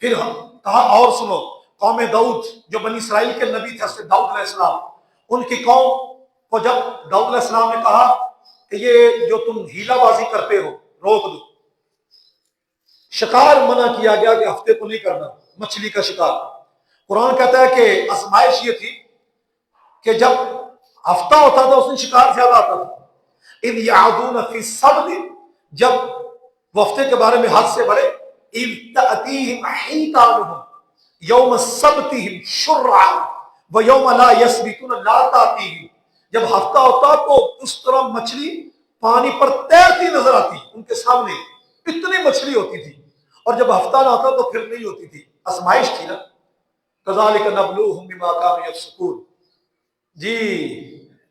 پھر ہم کہا اور سنو، قوم داؤد جو بنی اسرائیل کے نبی تھے حضرت داؤد علیہ السلام، ان کی قوم کو جب داؤد علیہ السلام نے کہا کہ یہ جو تم ہیلا بازی کرتے ہو روک دو، شکار منع کیا گیا کہ ہفتے کو نہیں کرنا مچھلی کا شکار۔ قرآن کہتا ہے کہ آزمائش یہ تھی کہ جب ہفتہ ہوتا تھا اس میں شکار زیادہ آتا تھا۔ اذ یعدون فی السبت، جب وہ ہفتے کے بارے میں حد سے بڑھے، اذ تأتیہم حیتانہم یوم سبتہم شرعا ویوم لا یسبتون لا تأتیہم، جب ہفتہ ہوتا تو اس طرح مچھلی پانی پر تیرتی نظر آتی ان کے سامنے، اتنی مچھلی ہوتی تھی، اور جب ہفتہ نہ ہوتا تو پھر نہیں ہوتی تھی، آزمائش تھی نا۔ کذالک نبلوہم بما کانوا یفسقون، جی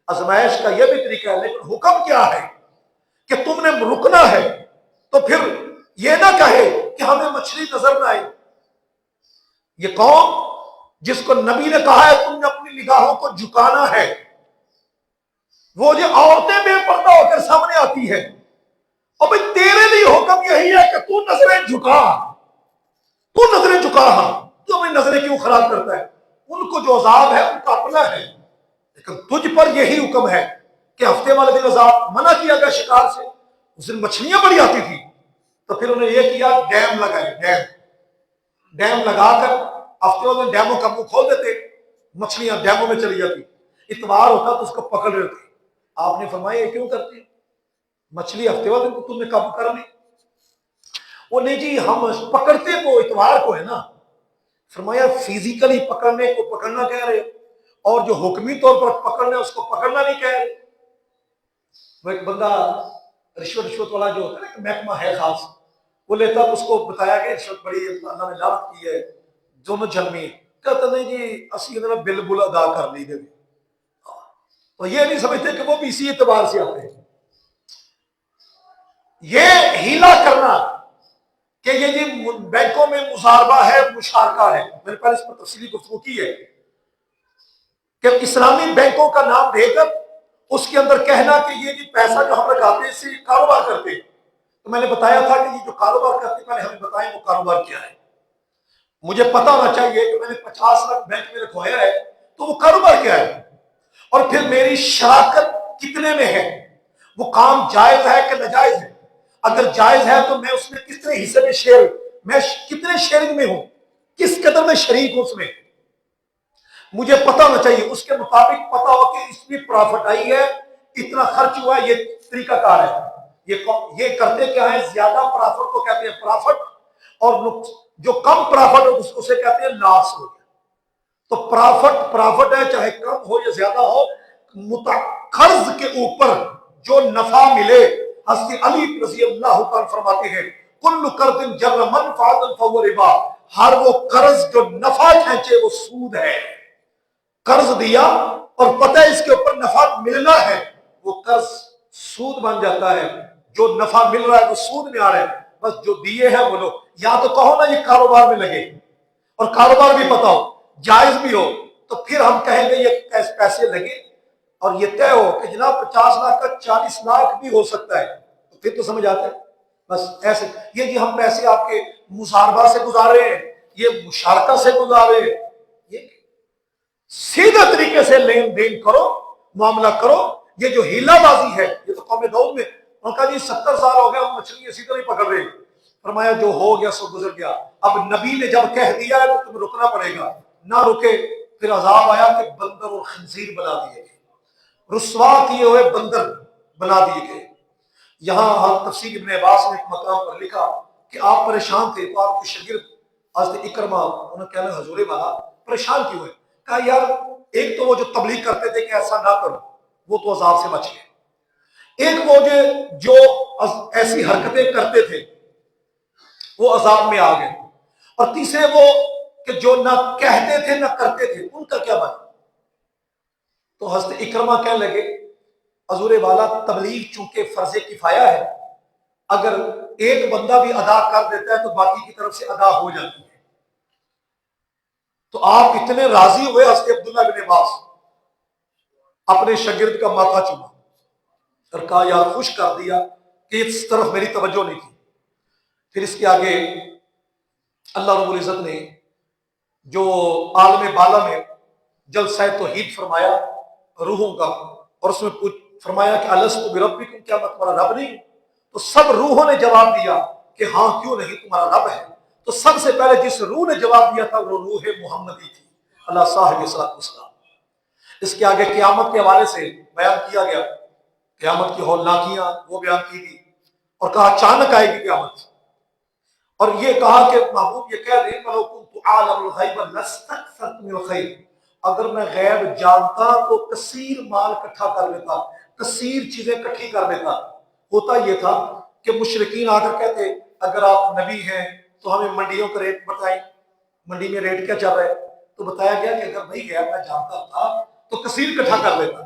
آزمائش کا یہ بھی طریقہ ہے، لیکن حکم کیا ہے کہ تم نے رکنا ہے، تو پھر یہ نہ کہے کہ ہمیں مچھلی نظر نہ آئی۔ یہ قوم جس کو نبی نے کہا ہے تم نے اپنی نگاہوں کو جھکانا ہے، وہ جو عورتیں بے پردہ ہو کر سامنے آتی ہے، اور بھائی تیرے لیے حکم یہی ہے کہ تو نظریں جھکا، تو نظریں جھکا، ہاں تو اپنی نظریں کیوں خراب کرتا ہے؟ ان کو جو عذاب ہے ان کا اپنا ہے، لیکن تجھ پر یہی حکم ہے کہ ہفتے والے دن عذاب منع کیا گیا شکار سے، اس دن مچھلیاں بڑی آتی تھی، تو پھر انہوں نے یہ کیا ڈیم لگائے، ڈیم لگا کر ہفتے والے دن ڈیموں کا منہ کھول دیتے، مچھلیاں ڈیموں میں چلی جاتی، اتوار ہوتا تو اس کو پکڑ رہے تھے۔ آپ نے فرمایا یہ کیوں کرتے ہیں؟ مچھلی ہفتے والے دن کو تم نے قابو کر لی؟ وہ نہیں جی ہم پکڑتے کو اتوار کو ہے نا۔ فرمایا فزیکلی پکڑنے کو پکڑنا کہہ رہے، اور جو حکمی طور پر پکڑنا اس کو پکڑنا نہیں کہہ رہے۔ وہ ایک بندہ رشوت والا جو ہوتا ہے نا، ایک محکمہ ہے خاص، وہ لیتا تو اس کو بتایا کہ رشوت بڑی اللہ نے لعنت کی ہے، دونوں جھلمی ہے، کہتا نہیں جی اسی بل بل ادا کر لی دے، تو یہ نہیں سمجھتے کہ وہ بھی اسی اعتبار سے آتے ہیں۔ یہ ہیلا کرنا کہ یہ جی بینکوں میں مزاربہ ہے، مشارکہ ہے، میں نے پہلے اس پر تفصیلی گفتگو کی ہے کہ اسلامی بینکوں کا نام دے کر اس کے اندر کہنا کہ یہ جی پیسہ جو ہم لگاتے ہیں اس سے کاروبار کرتے ہیں، تو میں نے بتایا تھا کہ یہ جو کاروبار کرتے پہلے ہمیں بتائیں وہ کاروبار کیا ہے۔ مجھے پتا ہونا چاہیے کہ میں نے 50 لاکھ بینک میں رکھوایا ہے تو وہ کاروبار کیا ہے، اور پھر میری شراکت کتنے میں ہے، وہ کام جائز ہے کہ ناجائز ہے، اگر جائز ہے تو میں اس میں کتنے حصے میں شیئر، میں کتنے شیئرنگ میں ہوں، کس قدر میں شریک ہوں، اس میں مجھے پتا ہونا چاہیے، اس کے مطابق پتا ہو کہ اس میں پرافٹ آئی ہے، اتنا خرچ ہوا ہے، یہ طریقہ کار ہے۔ یہ کرتے کیا ہے، زیادہ پرافٹ کو کہتے ہیں پرافٹ، اور جو کم پرافٹ ہو اسے کہتے ہیں لاس ہو گیا۔ تو پرافٹ ہے، چاہے کم ہو یا زیادہ ہو، قرض کے اوپر جو نفع ملے، حضرت علی رضی اللہ تعالیٰ فرماتے ہیں کل قرض جر منفعۃ فہو ربا، ہر وہ قرض جو نفع کھینچے وہ سود ہے۔ قرض دیا اور پتہ ہے اس کے اوپر نفع ملنا ہے، وہ قرض سود بن جاتا ہے، جو نفع مل رہا ہے وہ سود میں آ رہا ہے، بس جو دیے ہیں وہ لو، یا تو کہو نا یہ کاروبار میں لگے، اور کاروبار بھی پتا ہو، جائز بھی ہو، تو پھر ہم کہیں گے یہ پیسے لگے، اور یہ طے ہو کہ جناب 50 لاکھ کا 40 لاکھ بھی ہو سکتا ہے، تو پھر تو سمجھ آتا ہے۔ بس ایسے یہ جی ہم پیسے آپ کے مزاربہ سے گزارے ہیں، یہ مشارکہ سے گزارے ہیں، یہ سیدھا طریقے سے لین دین کرو، معاملہ کرو۔ یہ جو ہیلا بازی ہے یہ تو قوم داؤد میں، انہوں نے کہا جی 70 سال ہو گیا ہم مچھلی اسی طرح ہی پکڑ رہے ہیں۔ فرمایا جو ہو گیا سو گزر گیا، اب نبی نے جب کہہ دیا ہے تو تمہیں رکنا پڑے گا، نہ رکے پھر عذاب آیا کہ بندر اور خنزیر بنا دیے گئے، رسوا کیے ہوئے بندر بنا دیے گئے۔ یہاں تفسیر ابن عباس نے ایک مقام پر لکھا کہ آپ پریشان تھے، تو آپ کے شاگرد حضرت اکرمہ انہوں نے کہنا حضور والا پریشان کیوں ہے؟ کہا یار ایک تو وہ جو تبلیغ کرتے تھے کہ ایسا نہ کرو وہ تو عذاب سے بچ گئے، ایک وہ جو ایسی حرکتیں کرتے تھے وہ عذاب میں آ گئے، اور تیسرے وہ کہ جو نہ کہتے تھے نہ کرتے تھے ان کا کیا بنا؟ تو حضرت اکرمہ کہنے لگے حضور والا تبلیغ چونکہ فرض کفایہ ہے، اگر ایک بندہ بھی ادا کر دیتا ہے تو باقی کی طرف سے ادا ہو جاتی ہے۔ تو آپ اتنے راضی ہوئے، حضرت عبداللہ بن عباس اپنے شاگرد کا ماتھا چوما اور کہا یار خوش کر دیا کہ اس طرف میری توجہ نہیں تھی۔ پھر اس کے آگے اللہ رب العزت نے جو عالم بالا میں جلسہ توحید فرمایا روحوں کا، اور اس میں فرمایا کہ الست بربکم، کیا میں تمہارا رب نہیں ہوں؟ تو سب روحوں نے جواب دیا کہ ہاں کیوں نہیں تمہارا رب ہے، تو سب سے پہلے جس روح نے جواب دیا تھا وہ روح محمدی تھی، اللہ صاحب صلاح والسلام۔ اس کے آگے قیامت کے حوالے سے بیان کیا گیا، قیامت کی ہولناکیاں وہ بیان کی گئی، اور کہا اچانک آئے گی قیامت، اور یہ کہا کہ محبوب یہ کہہ دیں وَلَوْ كُنْتُ أَعْلَمُ الْغَيْبَ لَاسْتَكْثَرْتُ مِنَ الْخَيْرِ، اگر میں غیب جانتا تو کثیر مال اکٹھا کر لیتا، کثیر چیزیں اکٹھی کر لیتا۔ ہوتا یہ تھا کہ مشرکین آ کر کہتے اگر آپ نبی ہیں تو ہمیں منڈیوں کا ریٹ بتائیں، منڈی میں ریٹ کیا چل رہا ہے؟ تو بتایا گیا کہ اگر نہیں غیب میں جانتا تھا تو کثیر اکٹھا کر لیتا۔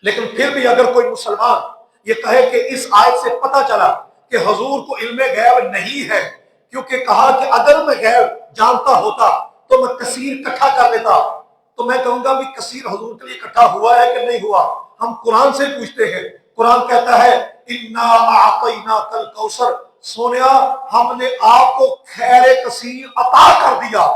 لیکن پھر بھی اگر کوئی مسلمان یہ کہے کہ اس آیت سے پتہ چلا کہ حضور کو علم غیب نہیں ہے، کیونکہ کہا کہ اگر میں غیب جانتا ہوتا تو میں کثیر اکٹھا کر لیتا، تو میں کہوں گا بھی کثیر حضور کے لیے اکٹھا ہوا ہے کہ نہیں ہوا؟ ہم قرآن سے پوچھتے ہیں، قرآن کہتا ہے انا اعطیناک الکوثر، سونیا ہم نے آپ کو خیر کثیر عطا کر دیا،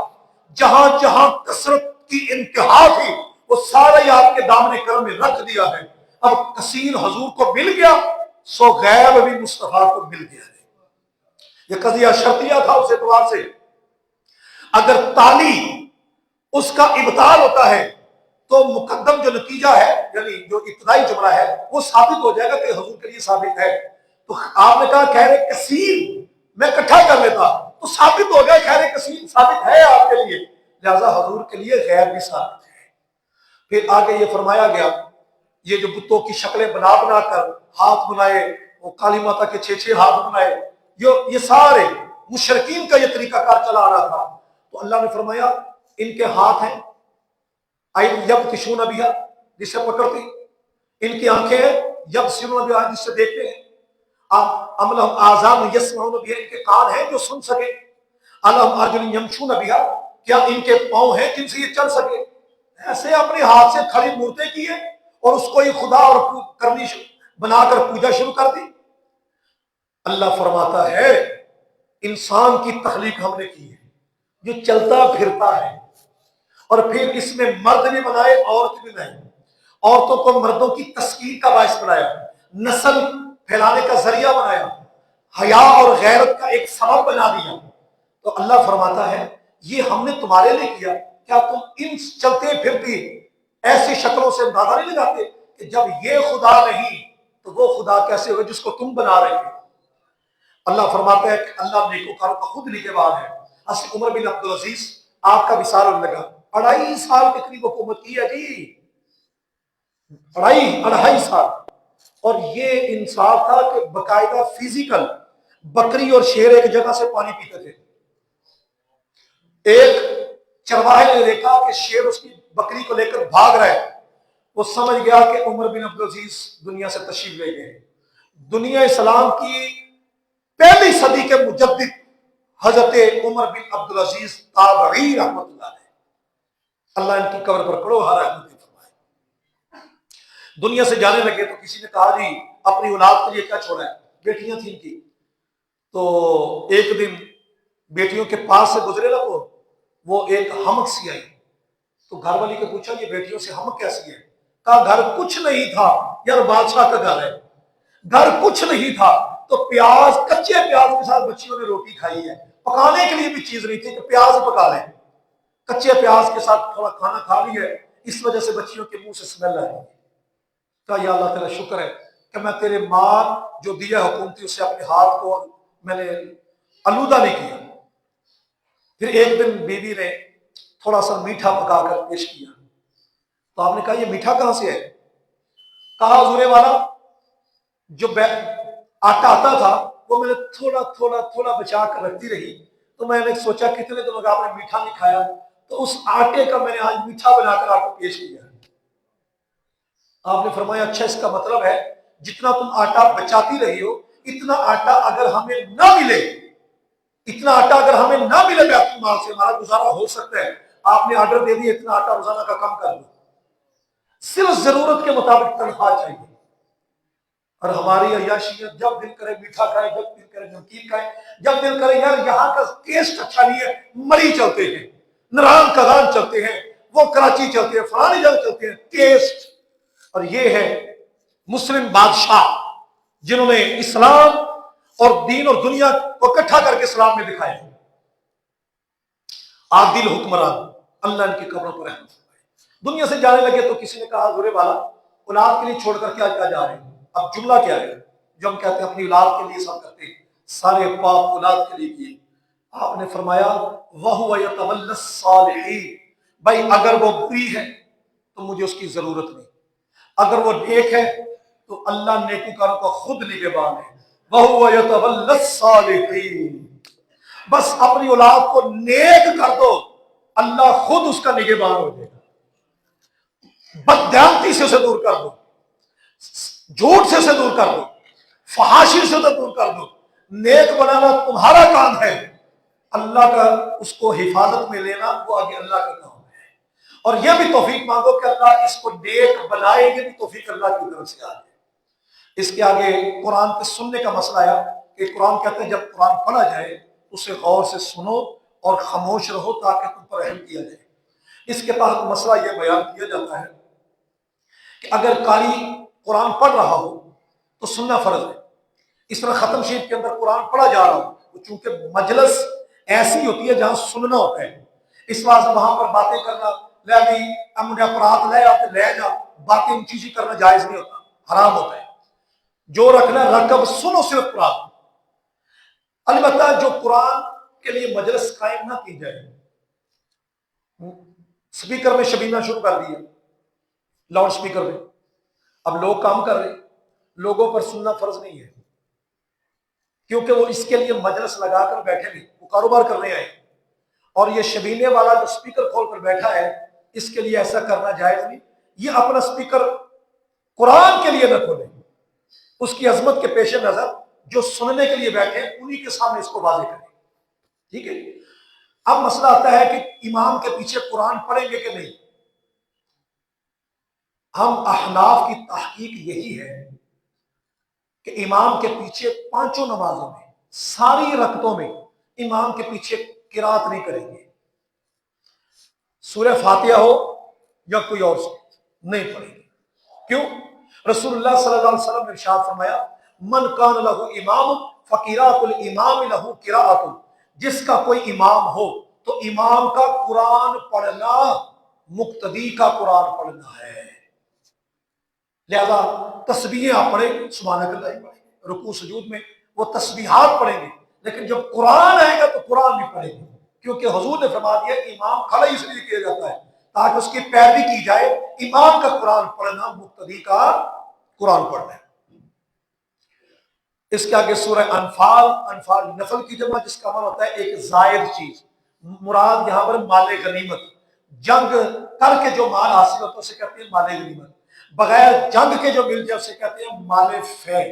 جہاں جہاں کثرت کی انتہا تھی وہ سارے آپ کے دامن کرم میں رکھ دیا ہے۔ اب کثیر حضور کو مل گیا، سو غیب بھی مصطفیٰ کو مل گیا ہے۔ یہ قضیہ شرطیہ تھا اس اعتبار سے، اگر تالی اس کا ابطال ہوتا ہے تو مقدم جو نتیجہ ہے، یعنی جو ابتدائی جملہ ہے وہ ثابت ہو جائے گا کہ حضور کے لیے ثابت ہے۔ تو آپ نے کہا خیر کثیر میں اکٹھا کر لیتا، تو ثابت ہو گیا خیر کثیر ثابت ہے آپ کے لیے، لہذا حضور کے لیے غیر بھی ثابت ہے۔ پھر آگے یہ فرمایا گیا یہ جو بتوں کی شکلیں بنا بنا کر ہاتھ بنائے، وہ کالی ماتا کے 6 ہاتھ بنائے، یہ سارے مشرکین کا یہ طریقہ کار چلا آ رہا تھا۔ تو اللہ نے فرمایا ان کے ہاتھ ہیں یبطشون بہا، جس سے پکڑتی، ان کی آنکھیں ہیں یبصرون بہا، جس سے دیکھتے ہیں، ام لہم آذان یسمعون بہا، ان کے کان ہیں جو سن سکے، الہم ارجل یمشون بہا، کیا ان کے پاؤں ہیں جن سے یہ چل سکے؟ ایسے اپنے ہاتھ سے کھڑی مورتیں کیے اور اس کو یہ خدا اور کرنی بنا کر پوجا شروع کر دی۔ اللہ فرماتا ہے انسان کی تخلیق ہم نے کی ہے جو چلتا پھرتا ہے، اور پھر اس میں مرد بھی بنائے عورت بھی بنائے، عورتوں کو مردوں کی تسکین کا باعث بنایا، نسل پھیلانے کا ذریعہ بنایا، حیا اور غیرت کا ایک سبب بنا دیا۔ تو اللہ فرماتا ہے یہ ہم نے تمہارے لیے کیا، کیا تم ان چلتے پھرتی ایسی شکلوں سے اندازہ نہیں لگاتے کہ جب یہ خدا نہیں تو وہ خدا کیسے ہوگا جس کو تم بنا رہے ہو؟ اللہ فرماتا ہے کہ اللہ نیکوکاروں کا خود نگہبان ہے۔ حضرت عمر بن عبدالعزیز آپ کا وصال ہونے لگا، 2.5 سال کے قریب حکومت کی ہے جی، 2.5 سال، اور یہ انصاف تھا کہ باقاعدہ فزیکل بکری اور شیر ایک جگہ سے پانی پیتے تھے۔ ایک چرواہے نے دیکھا کہ شیر اس کی بکری کو لے کر بھاگ رہا ہے، وہ سمجھ گیا کہ عمر بن عبدالعزیز دنیا سے تشریف لے گئے۔ دنیا اسلام کی پہلی صدی کے مجدد حضرت عمر بن عبدالعزیز تابعی رحمۃ اللہ علیہ، اللہ ان کی قبر پر کھڑو ہا رحمت فرمائے، دنیا سے جانے لگے تو کسی نے کہا جی اپنی اولاد کے لیے کیا چھوڑا ہے؟ بیٹیاں تھیں ان کی۔ تو ایک دن بیٹیوں کے پاس سے گزرے نا تو وہ ایک ہمک سی آئی، تو گھر والی کو پوچھا یہ بیٹیوں سے ہمک کیسی ہے؟ کہا گھر کچھ نہیں تھا، یار بادشاہ کا گھر ہے، گھر کچھ نہیں تھا، تو پیاز، کچے پیاز کے ساتھ بچیوں نے روٹی کھائی ہے، پکانے کے لیے بھی چیز نہیں تھی کہ پیاز پکا لیں، کچے پیاز کے ساتھ تھوڑا کھانا کھا لی ہے، اس وجہ سے بچیوں کے منہ سے اسمیل آ رہی ہے۔ کہا یا اللہ تعالیٰ شکر ہے کہ میں تیرے مال جو دیا حکومتی اس سے اپنے ہاتھ کو میں نے آلودہ نہیں کیا۔ پھر ایک دن بیوی نے تھوڑا سا میٹھا پکا کر پیش کیا، تو آپ نے کہا یہ میٹھا کہاں سے ہے؟ کہا حضور والا جو آٹا آتا تھا وہ میں نے تھوڑا تھوڑا تھوڑا بچا کر رکھتی رہی، تو میں نے سوچا کتنے دنوں کا آپ نے میٹھا نہیں کھایا، تو اس آٹے کا میں نے آج میٹھا بنا کر آپ کو پیش کیا۔ آپ نے فرمایا اچھا اس کا مطلب ہے جتنا تم آٹا بچاتی رہی ہو اتنا آٹا اگر ہمیں نہ ملے، اتنا آٹا اگر ہمیں نہ ملے بیت المال سے ہمارا گزارا ہو سکتا ہے، آپ نے آرڈر دے دیا اتنا آٹا روزانہ کا کم کر دو، صرف ضرورت کے مطابق تنخواہ چاہیے۔ اور ہماری عیاشیت جب دل کرے میٹھا کھائے، جب دل کرے نمکین کھائے، جب دل کرے یار یہاں کا ٹیسٹ اچھا نہیں ہے، مری چلتے ہیں، نران کدان چلتے ہیں، وہ کراچی چلتے ہیں، فلانی جگہ چلتے ہیں، ٹیسٹ۔ اور یہ ہے مسلم بادشاہ جنہوں نے اسلام اور دین اور دنیا کو اکٹھا کر کے اسلام میں دکھایا. عادل حکمران، اللہ ان کی قبروں پر رحمت فرمائے. دنیا سے جانے لگے تو کسی نے کہا حضور والا اولاد کے لیے چھوڑ کر کیا کیا جا رہے ہیں؟ اب جملہ کیا ہے جو ہم کہتے ہیں اپنی اولاد کے لیے سب کرتے ہیں، سارے پاپ اولاد کے لیے کیے. آپ نے فرمایا وَهُوَ يَتَوَلَّى الصَّالِحِينَ، بھائی اگر وہ بری ہے تو مجھے اس کی ضرورت نہیں، اگر وہ نیک ہے تو اللہ نیکوکاروں کا خود نگہبان ہے. وَهُوَ يَتَوَلَّى الصَّالِحِينَ، بس اپنی اولاد کو نیک کر دو، اللہ خود اس کا نگہبان ہو جائے گا. بددیانتی سے اسے دور کر دو، جھوٹ سے اسے دور کر دو، فحاشی سے دور کر دو. نیک بنانا تمہارا کام ہے، اللہ کا اس کو حفاظت میں لینا وہ آگے اللہ کا کام ہے. اور یہ بھی توفیق مانگو کہ اللہ اس کو نیک بنائے، یہ بھی توفیق اللہ کی طرف سے آ جائے. اس کے آگے قرآن کے سننے کا مسئلہ آیا کہ قرآن کہتے ہیں جب قرآن پڑھا جائے اسے غور سے سنو اور خاموش رہو تاکہ تم پر رحم کیا جائے. اس کے بعد مسئلہ یہ بیان کیا جاتا ہے کہ اگر قاری قرآن پڑھ رہا ہو تو سننا فرض ہے. اس طرح ختم شریف کے اندر قرآن پڑھا جا رہا ہو، چونکہ مجلس ایسی ہوتی ہے جہاں سننا ہوتا ہے، اس واسطے وہاں پر باتیں کرنا لے بھی امن اپرات لے آتے لے جا، باتیں اونچی چیزیں کرنا جائز نہیں ہوتا، حرام ہوتا ہے. جو رکھنا رکب سنو صرف قرآن. البتہ جو قرآن کے لیے مجلس قائم نہ کی جائے، سپیکر میں شبینہ شروع کر دیا لاؤڈ سپیکر میں، اب لوگ کام کر رہے، لوگوں پر سننا فرض نہیں ہے کیونکہ وہ اس کے لیے مجلس لگا کر بیٹھے نہیں، وہ کاروبار کرنے آئے. اور یہ شبینے والا جو سپیکر کھول کر بیٹھا ہے اس کے لیے ایسا کرنا جائز نہیں. یہ اپنا سپیکر قرآن کے لیے نہ کھولے، اس کی عظمت کے پیش نظر جو سننے کے لیے بیٹھے انہی کے سامنے اس کو واضح کریں. ٹھیک ہے. اب مسئلہ آتا ہے کہ امام کے پیچھے قرآن پڑھیں گے کہ نہیں. ہم احناف کی تحقیق یہی ہے کہ امام کے پیچھے پانچوں نمازوں میں ساری رکعتوں میں امام کے پیچھے قرات نہیں کریں گے. سورہ فاتحہ ہو یا کوئی اور سورت نہیں پڑھیں گے. کیوں؟ رسول اللہ صلی اللہ علیہ وسلم نے ارشاد فرمایا من کان لہ امام فقراۃ الامام لہ قراۃ، جس کا کوئی امام ہو تو امام کا قرآن پڑھنا مقتدی کا قرآن پڑھنا ہے. لہذا تسبیحیں آپ پڑھیں، سبحانک اللہ پڑھیں گے، رکوع سجود میں وہ تسبیحات پڑھیں گے، لیکن جب قرآن آئے گا تو قرآن نہیں پڑھیں گے. کیونکہ حضور نے فرما دیا کہ امام کھڑا اس لیے کیا جاتا ہے تاکہ اس کی پیروی کی جائے. امام کا قرآن پڑھنا مقتدی کا قرآن پڑھنا ہے. اس کے آگے سورہ انفال، انفال نفل کی جمع جس کا معنی ہوتا ہے ایک زائد چیز. مراد یہاں پر مال غنیمت، جنگ کر کے جو مال حاصل ہوتا ہے اسے کہتے ہیں مال غنیمت. بغیر جنگ کے جو مل جائے اسے کہتے ہیں مال فے.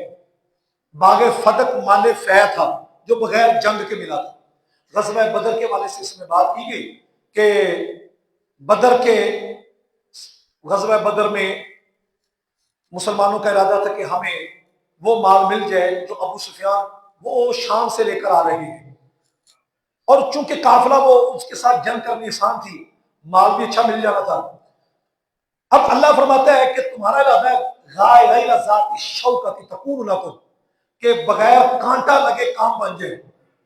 باغ فتح مال فے تھا جو بغیر جنگ کے ملا تھا. غزوہ بدر کے والے سے اس میں بات کی گئی کہ غزوہ بدر میں مسلمانوں کا ارادہ تھا کہ ہمیں وہ مال مل جائے جو ابو سفیان وہ شام سے لے کر آ رہے ہیں، اور چونکہ قافلہ وہ اس کے ساتھ جنگ کرنی آسان تھی، مال بھی اچھا مل جانا تھا. اب اللہ فرماتا ہے کہ تمہارا ارادہ غیر ذات الشوکۃ تکون لکم، کہ بغیر کانٹا لگے کام بن جائے،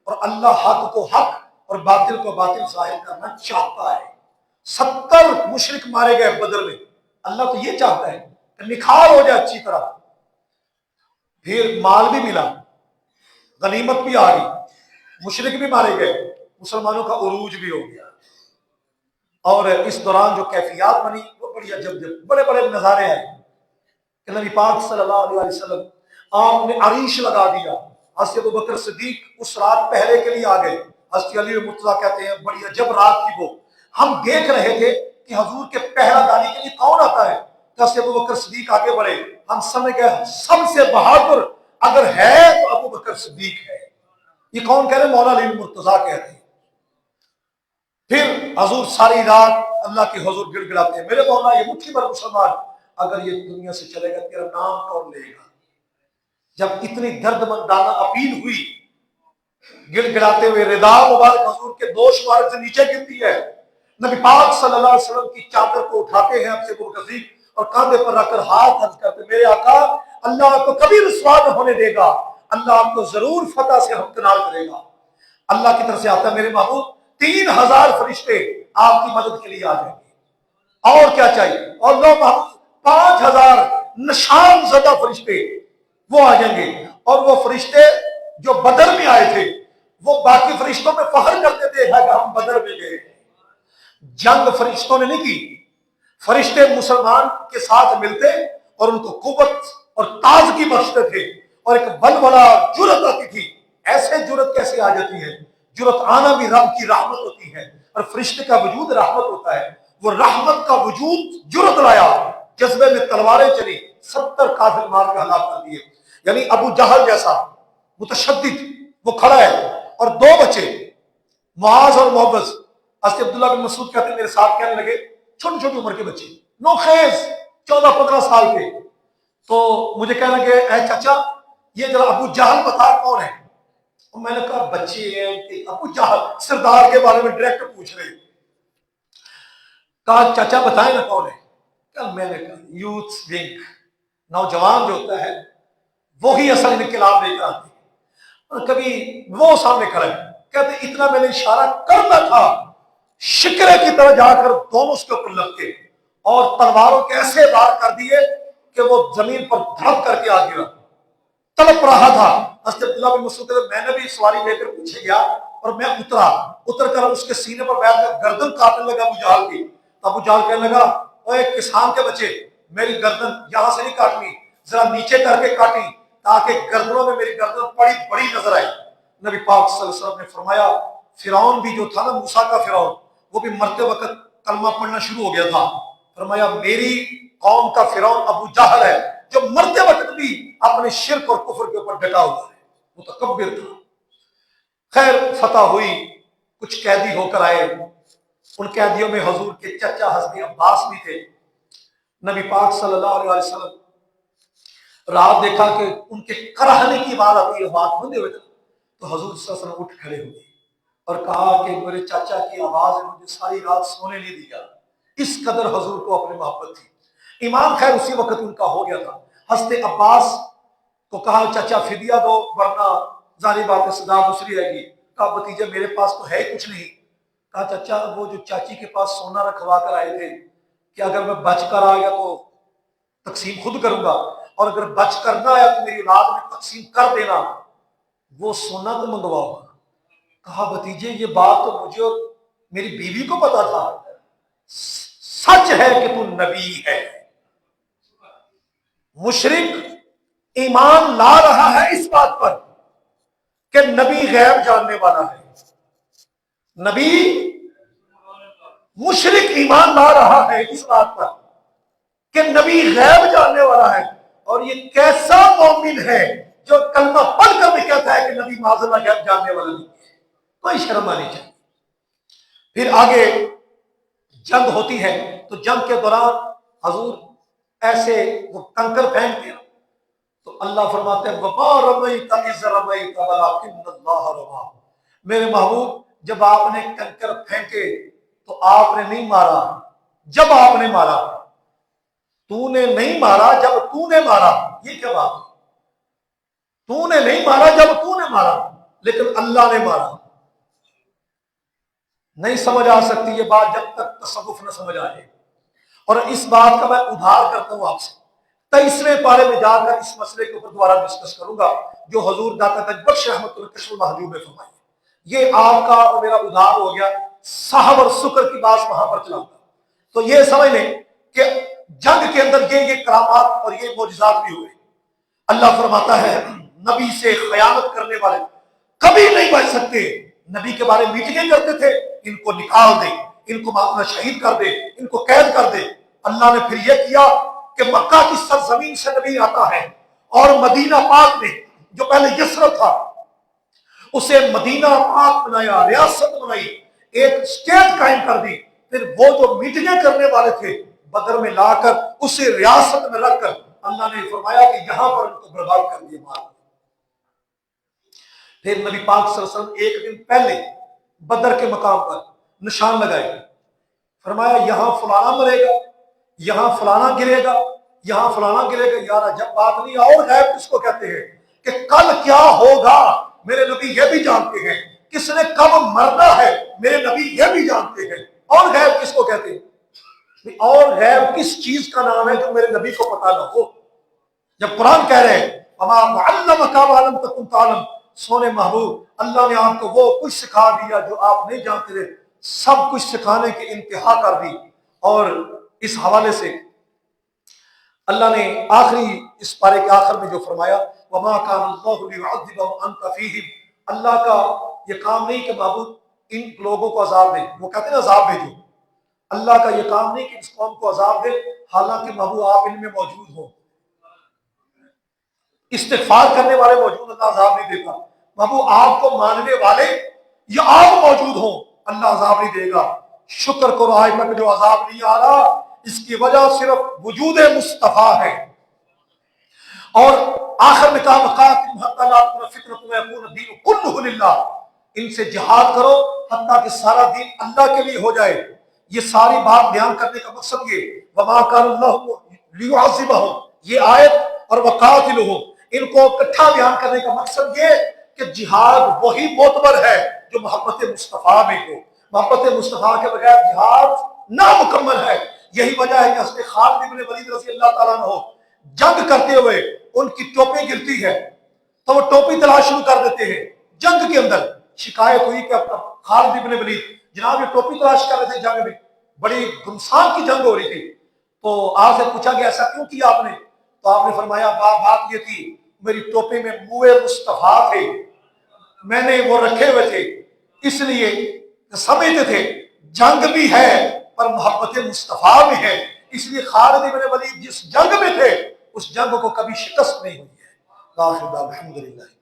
اور اللہ حق کو حق اور باطل کو باطل ظاہر کرنا چاہتا ہے. 70 مشرک مارے گئے بدر میں، اللہ تو یہ چاہتا ہے کہ نکھار ہو جائے اچھی طرح. پھر مال بھی ملا، غنیمت بھی آ گئی، مشرک بھی مارے گئے، مسلمانوں کا عروج بھی ہو گیا. اور اس دوران جو کیفیات بنی وہ بڑی عجب بڑے بڑے نظارے ہیں کہ نبی پاک صلی اللہ علیہ وسلم آپ نے عریش لگا دیا. حضرت ابوبکر صدیق اس رات پہرے کے لیے آ گئے. حضرت علی مرتضیٰ کہتے ہیں بڑی عجب رات تھی وہ، ہم دیکھ رہے تھے کہ حضور کے پہرہ داری کے لیے کون آتا ہے. حضرت ابوبکر صدیق آگے بڑھے، ہم سمجھ گئے سب سے بہادر اگر ہے تو ابوبکر صدیق ہے. یہ کون کہہ رہے؟ مولا علی مرتضیٰ کہتے ہیں. پھر حضور ساری رات اللہ کے حضور گڑ گڑاتے ہیں میرے مولا یہ مٹھی بھر مسلمان اگر یہ دنیا سے چلے گا تیرا نام کون لے گا. جب اتنی درد مندانہ اپیل ہوئی، گڑ گڑاتے ہوئے ردا مبارک حضور کے دوش مبارک سے نیچے گرتی ہے. نبی پاک صلی اللہ علیہ وسلم کی چادر کو اٹھاتے ہیں اب سے اور کاندھے پر رکھ کر ہاتھ ہنس کرتے میرے آقا اللہ کو کبھی رسوا نہ ہونے دے گا، اللہ آپ کو ضرور فتح سے ہمکنار کرے گا۔ اللہ کی طرف سے آتا ہے میرے محبوب 3000 فرشتے آپ کی مدد کے لیے آ جائیں گے، اور کیا چاہیے؟ اور لو محبوب 5000 نشان زدہ فرشتے وہ آ جائیں گے، اور وہ فرشتے جو بدر میں آئے تھے وہ باقی فرشتوں میں فخر کرتے تھے کہ ہم بدر میں گئے۔ جنگ فرشتوں نے نہیں کی، فرشتے مسلمان کے ساتھ ملتے اور ان کو قوت اور تازگی بخشتے تھے، اور ایک بلبلا جرت آتی تھی۔ ایسے جرت کیسے آ جاتی ہے؟ جرت آنا بھی رب کی رحمت ہوتی ہے، اور فرشتے کا وجود رحمت ہوتا ہے۔ وہ رحمت کا وجود جرت لایا، جذبے میں تلواریں چلی، 70 کافر مار کے ہلاک کر دیے۔ یعنی ابو جہل جیسا متشدد وہ کھڑا ہے، اور 2 بچے معاذ اور محبت، حضرت عبداللہ بن مسعود کہتے ہیں میرے ساتھ کہنے لگے، چھوٹی چھوٹی عمر کے بچے نوخیز 14-15 سال کے، تو مجھے کہنے لگے اے چچا یہ ذرا ابو جہل بتا کون ہے؟ اور میں نے کہا بچے ہیں کہ ابو جہل سردار کے بارے میں ڈائریکٹ پوچھ رہے۔ کہا چچا بتائیں نا کون ہے؟ کہ میں نے کہا یوتھ ونگ، نوجوان جو ہوتا ہے وہی اصل انقلاب لے کر آتے ہیں۔ اور کبھی وہ سامنے کھڑا ہے، کہتے اتنا میں نے اشارہ کرنا تھا، شکرے کی طرح جا کر دونوں اس کے اوپر لگ کے اور تلواروں کے ایسے وار کر دیے کہ وہ زمین پر دھڑک کر کے آ گرا، تڑپ رہا تھا۔ حضرت عبداللہ بن مسعود میں نے بھی سواری لے کر پیچھے گیا، اور میں اتر کر اس کے سینے پر بیٹھ کر گردن کاٹنے لگا ابو جہل کی۔ ابو جہل کہنے لگا اوے کسان کے بچے، میری گردن یہاں سے نہیں کاٹنی، ذرا نیچے کر کے کاٹی تاکہ گردنوں میں میری گردن بڑی بڑی نظر آئی۔ نبی پاک صلی اللہ علیہ وسلم نے فرمایا فرعون بھی جو تھا نا، موسیٰ کا فرعون، وہ بھی مرتے وقت کلمہ پڑھنا شروع ہو گیا تھا۔ فرمایا میری قوم کا فرعون ابو جہل ہے جو مرتے وقت بھی اپنے شرک اور کفر کے اوپر ڈٹا ہوا ہے، متکبر تھا۔ خیر فتح ہوئی، کچھ قیدی ہو کر آئے، ان قیدیوں میں حضور کے چچا حضرت عباس بھی تھے۔ نبی پاک صلی اللہ علیہ وسلم رات دیکھا کہ ان کے کراہنے کی بات آتی ہے، بات بندے ہوئے تھے، تو حضور صلی اللہ علیہ وسلم اٹھ کھڑے ہوئے اور کہا کہ میرے چاچا کی آواز نے مجھے ساری رات سونے نہیں دیا۔ اس قدر حضور کو اپنی محبت تھی۔ ایمان خیر اسی وقت ان کا ہو گیا تھا۔ حضرت عباس کو کہا چچا فدیہ دو ورنہ ظاہری بات ہے سزا دوسری رہے گی۔ کہا بھتیجے میرے پاس تو ہے کچھ نہیں۔ کہا چچا وہ جو چاچی کے پاس سونا رکھوا کر آئے تھے کہ اگر میں بچ کر آ گیا تو تقسیم خود کروں گا، اور اگر بچ کر نہ آیا تو میری اولاد میں تقسیم کر دینا، وہ سونا تو منگواؤ گا۔ کہا بھتیجے یہ بات تو مجھے اور میری بیوی کو پتا تھا، سچ ہے کہ تو نبی ہے۔ مشرک ایمان لا رہا ہے اس بات پر کہ نبی غیب جاننے والا ہے، نبی مشرک ایمان لا رہا ہے اس بات پر کہ نبی غیب جاننے والا ہے، اور یہ کیسا مومن ہے جو کلمہ پڑھ کر بھی کہتا ہے کہ نبی معاذ اللہ غیب جاننے والا نہیں ہے۔ کوئی شرم آنی چاہیے۔ پھر آگے جنگ ہوتی ہے، تو جنگ کے دوران حضور ایسے وہ کنکر پھینکتے ہیں، تو اللہ فرماتے ہیں وَمَا رَمَيْتَ إِذْ رَمَيْتَ وَلَٰكِنَّ اللَّهَ رَمَىٰ۔ میرے محبوب جب آپ نے کنکر پھینکے تو آپ نے نہیں مارا، جب آپ نے مارا۔ تو نے نہیں مارا جب تو نے مارا، یہ کیا بات ہے؟ تو نے نہیں مارا جب تو نے مارا، لیکن اللہ نے مارا۔ نہیں سمجھ آ سکتی یہ بات جب تک تصوف نہ سمجھ آئے، اور اس بات کا میں ادھار کرتا ہوں آپ سے۔ 23ویں پارے میں جا کر اس مسئلے کے اوپر دوبارہ ڈسکس کروں گا جو حضور داتا گنج بخش رحمۃ اللہ کشف المحجوب میں فرمائی۔ یہ آپ کا اور میرا ادھار ہو گیا، صاحب اور سکر کی بات وہاں پر چلاؤں گا۔ تو یہ سمجھ لیں کہ جنگ کے اندر یہ کرامات اور یہ معجزات بھی ہوئے۔ اللہ فرماتا ہے نبی سے خیانت کرنے والے کبھی نہیں بچ سکتے۔ نبی کے بارے میں میٹنگیں کرتے تھے، ان کو نکال دے، ان کو اپنا شہید کر دے، ان کو قید کر دے۔ اللہ نے پھر یہ کیا کہ مکہ کی سرزمین سے نبی آتا ہے، اور مدینہ پاک میں جو پہلے یثرب تھا اسے مدینہ پاک بنایا، ریاست بنائی، ایک اسٹیٹ قائم کر دی۔ پھر وہ جو میٹنگیں کرنے والے تھے بدر میں لا کر اسے ریاست میں رکھ کر اللہ نے فرمایا کہ یہاں پر ان کو برباد کر دیا، مار۔ پھر نبی پاک صلی اللہ علیہ وسلم ایک دن پہلے بدر کے مقام پر نشان لگائے، فرمایا یہاں فلانا مرے گا، یہاں فلانا گرے گا، یہاں فلانا گرے گا۔ یار جب بات نہیں، اور غیب کس کو کہتے ہیں؟ کہ کل کیا ہوگا میرے نبی یہ بھی جانتے ہیں، کس نے کب مرنا ہے میرے نبی یہ بھی جانتے ہیں۔ اور غیب کس کو کہتے ہیں؟ اور غیب کس چیز کا نام ہے جو میرے نبی کو پتا نہ ہو؟ جب قرآن کہہ رہے ہیں وَمَا عَلَّمَكَ مَا لَمْ تَكُنْ تَعْلَمْ، سونے محبوب اللہ نے آپ کو وہ کچھ سکھا دیا جو آپ نہیں جانتے تھے، سب کچھ سکھانے کی انتہا کر دی۔ اور اس حوالے سے اللہ نے آخری اس پارے کے آخر میں جو فرمایا وَمَا كَانَ اللَّهُ لِيُعَذِّبَهُمْ وَأَنْتَ فِيهِمْ، اللہ کا یہ کام نہیں کہ محبوب ان لوگوں کو عذاب دے، وہ کہتے ہیں عذاب بھیجو، اللہ کا یہ کام نہیں کہ اس قوم کو عذاب دے حالانکہ محبوب آپ ان میں موجود ہوں، استغفار کرنے والے موجود، اللہ عذاب نہیں دیتا۔ محبوب آپ کو ماننے والے یا آپ موجود ہوں، اللہ عذاب نہیں دے گا۔ شکر کرو آج تک جو عذاب نہیں آ رہا، اس کی وجہ صرف وجود مصطفیٰ ہے۔ اور آخر میں کہا وَقَاتِلْهُمْ حَتَّىٰ لَا تَكُونَ فِتْنَةٌ وَيَكُونَ الدِّينُ كُلُّهُ لِلَّهِ، ان سے جہاد کرو حتیٰ کہ سارا دین اللہ کے لیے ہو جائے۔ یہ ساری بات بیان کرنے کا مقصد یہ وَمَا كَانَ اللَّهُ لِيُعَذِّبَهُمْ، یہ آیت اور وَقَاتِلْهُمْ ان کو اکٹھا بیان کرنے کا مقصد یہ کہ جہاد وہی معتبر ہے جو محبت مصطفیٰ میں ہو۔ محبت مصطفیٰ کے بغیر جہاد نامکمل ہے۔ یہی وجہ ہے کہ حضرت خالد بن ولید رضی اللہ تعالیٰ عنہ جنگ کرتے ہوئے ان کی ٹوپی گرتی ہے تو وہ ٹوپی تلاش شروع کر دیتے ہیں۔ جنگ کے اندر شکایت ہوئی کہ خالد بن ولید جناب یہ ٹوپی تلاش کر رہے تھے، جنگ میں بڑی گھمسان کی جنگ ہو رہی تھی، تو آپ سے پوچھا کہ ایسا کیوں کیا آپ نے؟ تو آپ نے فرمایا بات یہ تھی میری ٹوپی میں منہ مصطفیٰ تھے، میں نے وہ رکھے ہوئے تھے، اس لیے سمجھتے تھے جنگ بھی ہے پر محبت مصطفیٰ بھی ہے، اس لیے خالد بن ولید جس جنگ میں تھے اس جنگ کو کبھی شکست نہیں ہوئی ہے۔ الحمدللہ۔